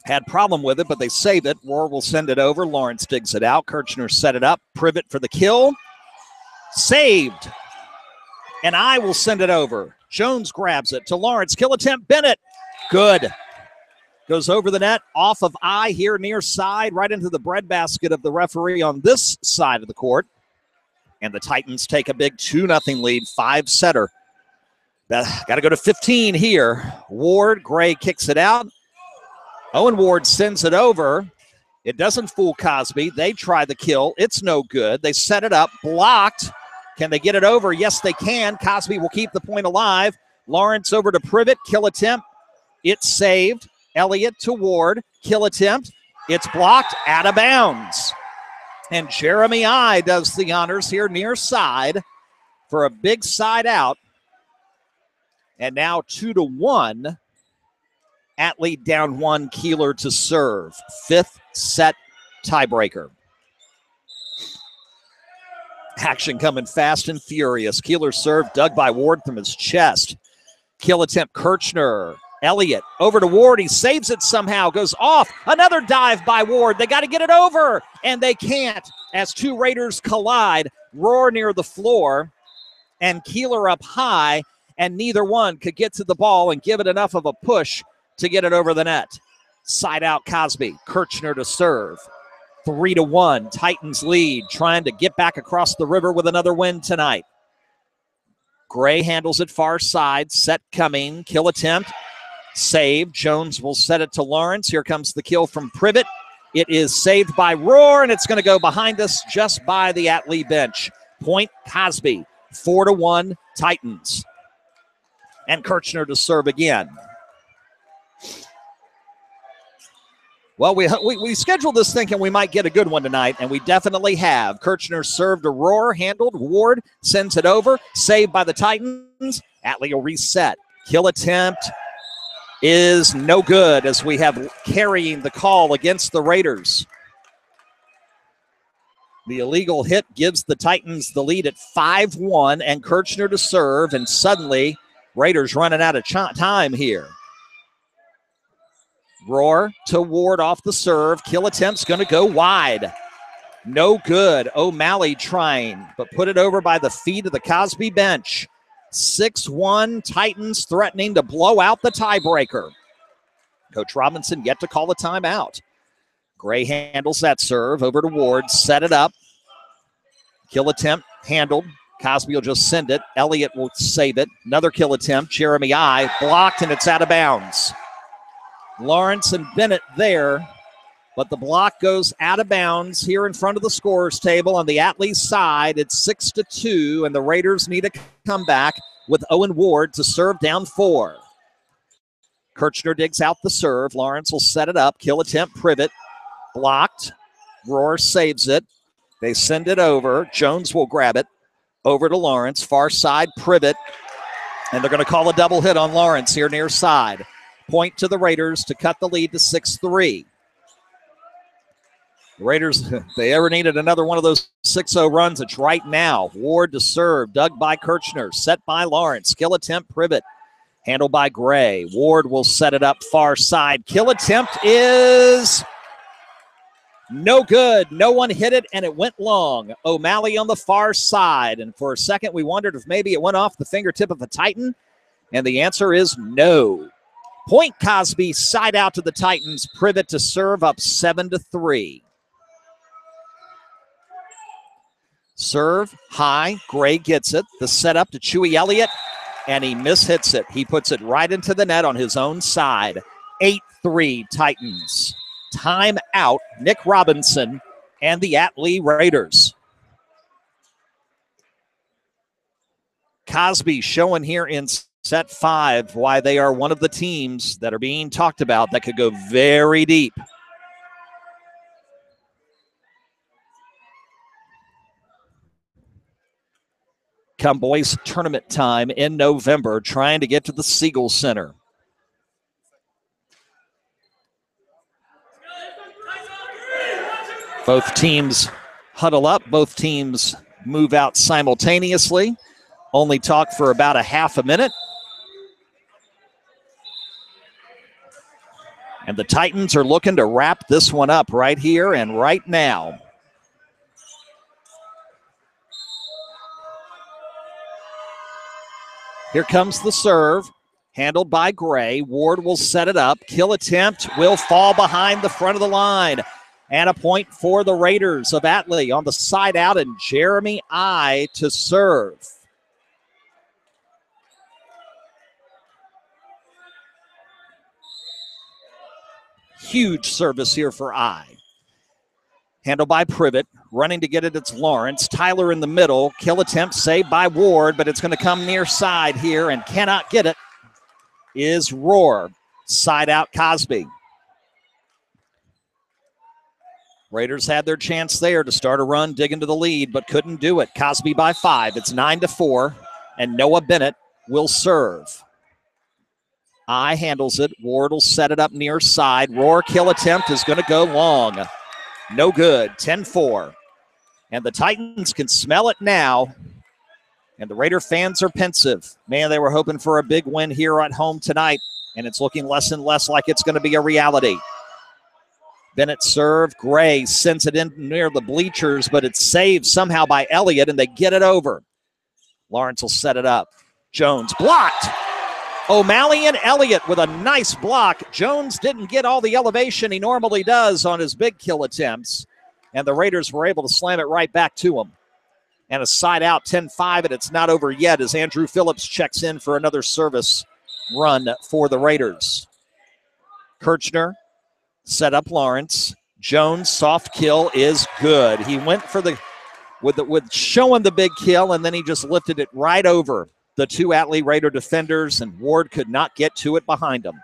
S1: had problem with it, but they saved it. Roar will send it over. Lawrence digs it out. Kirchner set it up. Privet for the kill. Saved. And I will send it over. Jones grabs it to Lawrence. Kill attempt, Bennett. Good. Goes over the net, off of I here near side, right into the breadbasket of the referee on this side of the court. And the Titans take a big 2-0 lead, 5-setter. Got to go to 15 here. Ward, Gray kicks it out. Owen Ward sends it over. It doesn't fool Cosby. They try the kill. It's no good. They set it up, blocked. Can they get it over? Yes, they can. Cosby will keep the point alive. Lawrence over to Privet. Kill attempt. It's saved. Elliott to Ward. Kill attempt. It's blocked. Out of bounds. And Jeremy I does the honors here near side for a big side out. And now 2-1. Atlee down 1. Keeler to serve. 5th set tiebreaker. Action coming fast and furious. Keeler serve dug by Ward from his chest. Kill attempt Kirchner. Elliott over to Ward. He saves it somehow. Goes off. Another dive by Ward. They got to get it over. And they can't as 2 Raiders collide. Roar near the floor and Keeler up high. And neither one could get to the ball and give it enough of a push to get it over the net. Side out Cosby. Kirchner to serve. 3-1. Titans lead, trying to get back across the river with another win tonight. Gray handles it far side. Set coming. Kill attempt. Save. Jones will set it to Lawrence. Here comes the kill from Privet. It is saved by Roar, and it's going to go behind us just by the Atlee bench. Point Cosby. 4-1 Titans. And Kirchner to serve again. Well, we scheduled this thinking we might get a good one tonight, and we definitely have. Kirchner served a Roar, handled. Ward sends it over. Saved by the Titans. Atlee will reset. Kill attempt is no good as we have carrying the call against the Raiders. The illegal hit gives the Titans the lead at 5-1, and Kirchner to serve, and suddenly Raiders running out of time here. Roar to Ward off the serve. Kill attempt's going to go wide. No good. O'Malley trying, but put it over by the feet of the Cosby bench. 6-1, Titans threatening to blow out the tiebreaker. Coach Robinson yet to call a timeout. Gray handles that serve over to Ward, set it up. Kill attempt handled. Cosby will just send it. Elliott will save it. Another kill attempt. Jeremy I blocked, and it's out of bounds. Lawrence and Bennett there, but the block goes out of bounds here in front of the scorer's table on the Atlee side. It's 6-2, and the Raiders need a comeback with Owen Ward to serve down 4. Kirchner digs out the serve. Lawrence will set it up. Kill attempt, Privet. Blocked. Roar saves it. They send it over. Jones will grab it. Over to Lawrence. Far side, Privet. And they're going to call a double hit on Lawrence here near side. Point to the Raiders to cut the lead to 6-3. The Raiders, if they ever needed another one of those 6-0 runs, it's right now. Ward to serve, dug by Kirchner, set by Lawrence. Kill attempt, Privet. Handled by Gray. Ward will set it up far side. Kill attempt is no good. No one hit it, and it went long. O'Malley on the far side. And for a second, we wondered if maybe it went off the fingertip of a Titan. And the answer is no. Point Cosby, side out to the Titans. Privet to serve, up 7-3. Serve high. Gray gets it. The setup to Chewy Elliott, and he mishits it. He puts it right into the net on his own side. 8-3 Titans. Time out. Nick Robinson and the Atlee Raiders. Cosby showing here in set 5 why they are one of the teams that are being talked about that could go very deep. Come boys tournament time in November, trying to get to the Siegel Center. Both teams huddle up. Both teams move out simultaneously. Only talk for about a half a minute. And the Titans are looking to wrap this one up right here and right now. Here comes the serve, handled by Gray. Ward will set it up. Kill attempt will fall behind the front of the line. And a point for the Raiders of Atlee on the side out, and Jeremy I to serve. Huge service here for I. Handled by Privet. Running to get it, it's Lawrence. Tyler in the middle. Kill attempt saved by Ward, but it's going to come near side here and cannot get it. Is Roar. Side out Cosby. Raiders had their chance there to start a run, dig into the lead, but couldn't do it. Cosby by 5. It's 9-4, and Noah Bennett will serve. I handles it. Ward will set it up near side. Roar kill attempt is going to go long. No good. 10-4. And the Titans can smell it now. And the Raider fans are pensive. Man, they were hoping for a big win here at home tonight, and it's looking less and less like it's going to be a reality. Bennett serve. Gray sends it in near the bleachers, but it's saved somehow by Elliott, and they get it over. Lawrence will set it up. Jones blocked. O'Malley and Elliott with a nice block. Jones didn't get all the elevation he normally does on his big kill attempts, and the Raiders were able to slam it right back to him. And a side out, 10-5, and it's not over yet as Andrew Phillips checks in for another service run for the Raiders. Kirchner set up Lawrence. Jones, soft kill is good. He went for with showing the big kill, and then he just lifted it right over the two Atlee Raider defenders, and Ward could not get to it behind him.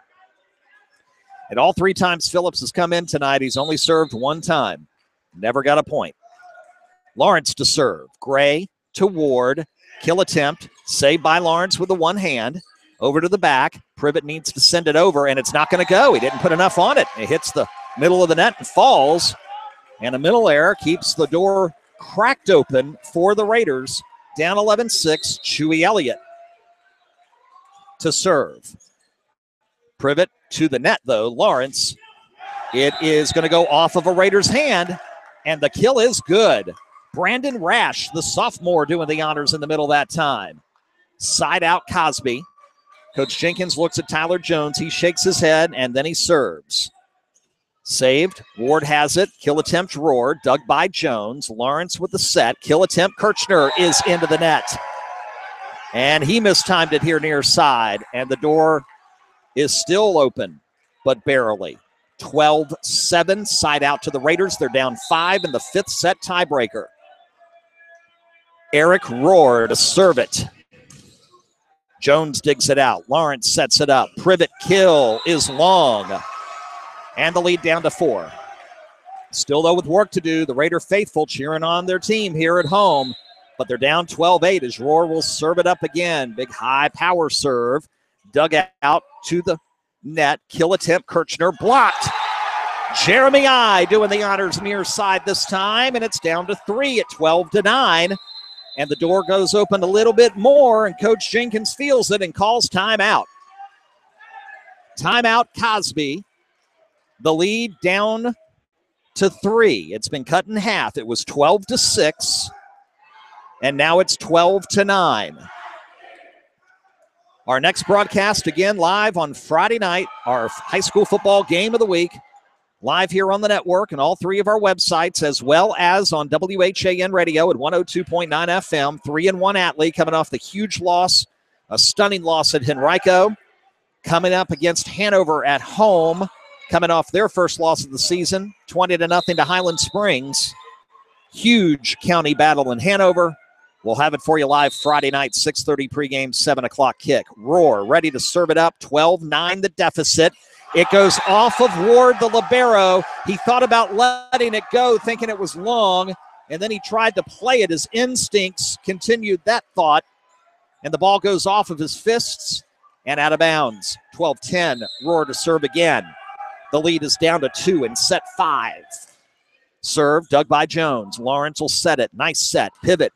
S1: And all 3 times Phillips has come in tonight, he's only served 1 time. Never got a point. Lawrence to serve. Gray to Ward. Kill attempt. Saved by Lawrence with the one hand. Over to the back. Privet needs to send it over, and it's not going to go. He didn't put enough on it. It hits the middle of the net and falls. And a middle error keeps the door cracked open for the Raiders. Down 11-6, Chewy Elliott to serve. Privet to the net, though. Lawrence. It is going to go off of a Raiders' hand, and the kill is good. Brandon Rash, the sophomore, doing the honors in the middle that time. Side out Cosby. Coach Jenkins looks at Tyler Jones. He shakes his head, and then he serves. Saved. Ward has it. Kill attempt Rohr. Dug by Jones. Lawrence with the set. Kill attempt Kirchner is into the net. And he mistimed it here near side. And the door is still open, but barely. 12-7. Side out to the Raiders. They're down 5 in the 5th set tiebreaker. Eric Rohr to serve it. Jones digs it out. Lawrence sets it up. Privet kill is long. And the lead down to 4. Still, though, with work to do, the Raider faithful cheering on their team here at home. But they're down 12-8 as Rohr will serve it up again. Big high power serve. Dug out to the net. Kill attempt. Kirchner blocked. Jeremy I doing the honors near side this time. And it's down to 3 at 12-9. And the door goes open a little bit more. And Coach Jenkins feels it and calls timeout. Timeout Cosby. The lead down to 3. It's been cut in half. It was 12-6, and now it's 12-9. Our next broadcast, again, live on Friday night, our high school football game of the week, live here on the network and all 3 of our websites, as well as on WHAN radio at 102.9 FM. 3-1 Atlee coming off the huge loss, a stunning loss at Henrico, coming up against Hanover at home. Coming off their first loss of the season, 20-0 to Highland Springs. Huge county battle in Hanover. We'll have it for you live Friday night, 6:30 pregame, 7 o'clock kick. Rohr ready to serve it up, 12-9 the deficit. It goes off of Ward, the libero. He thought about letting it go, thinking it was long, and then he tried to play it. His instincts continued that thought, and the ball goes off of his fists and out of bounds. 12-10, Rohr to serve again. The lead is down to 2 in set 5. Serve, dug by Jones. Lawrence will set it. Nice set. Pivot.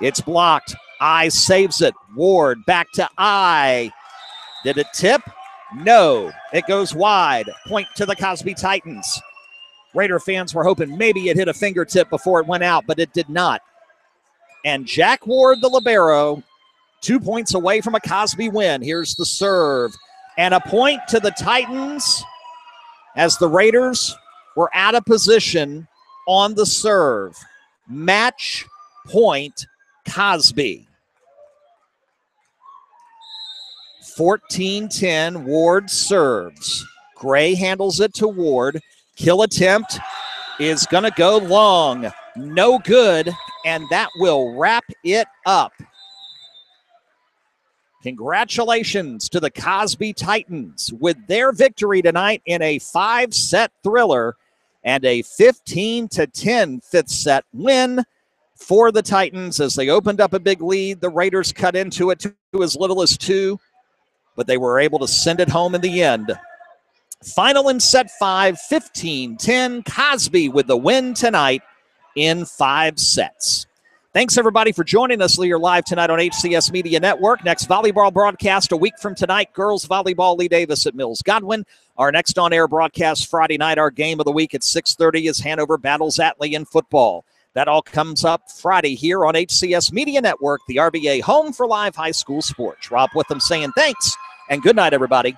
S1: It's blocked. I saves it. Ward back to I. Did it tip? No. It goes wide. Point to the Cosby Titans. Raider fans were hoping maybe it hit a fingertip before it went out, but it did not. And Jack Ward, the libero, 2 points away from a Cosby win. Here's the serve. And a point to the Titans, as the Raiders were out of position on the serve. Match point Cosby. 14-10, Ward serves. Gray handles it to Ward. Kill attempt is going to go long. No good, and that will wrap it up. Congratulations to the Cosby Titans with their victory tonight in a 5-set thriller and a 15-10 5th set win for the Titans as they opened up a big lead. The Raiders cut into it to as little as 2, but they were able to send it home in the end. Final in set 5, 15-10, Cosby with the win tonight in 5 sets. Thanks, everybody, for joining us here live tonight on HCS Media Network. Next volleyball broadcast a week from tonight, girls volleyball, Lee Davis at Mills Godwin. Our next on-air broadcast Friday night, our game of the week at 6:30 is Hanover battles Atlee in football. That all comes up Friday here on HCS Media Network, the RBA home for live high school sports. Rob Witham saying thanks, and good night, everybody.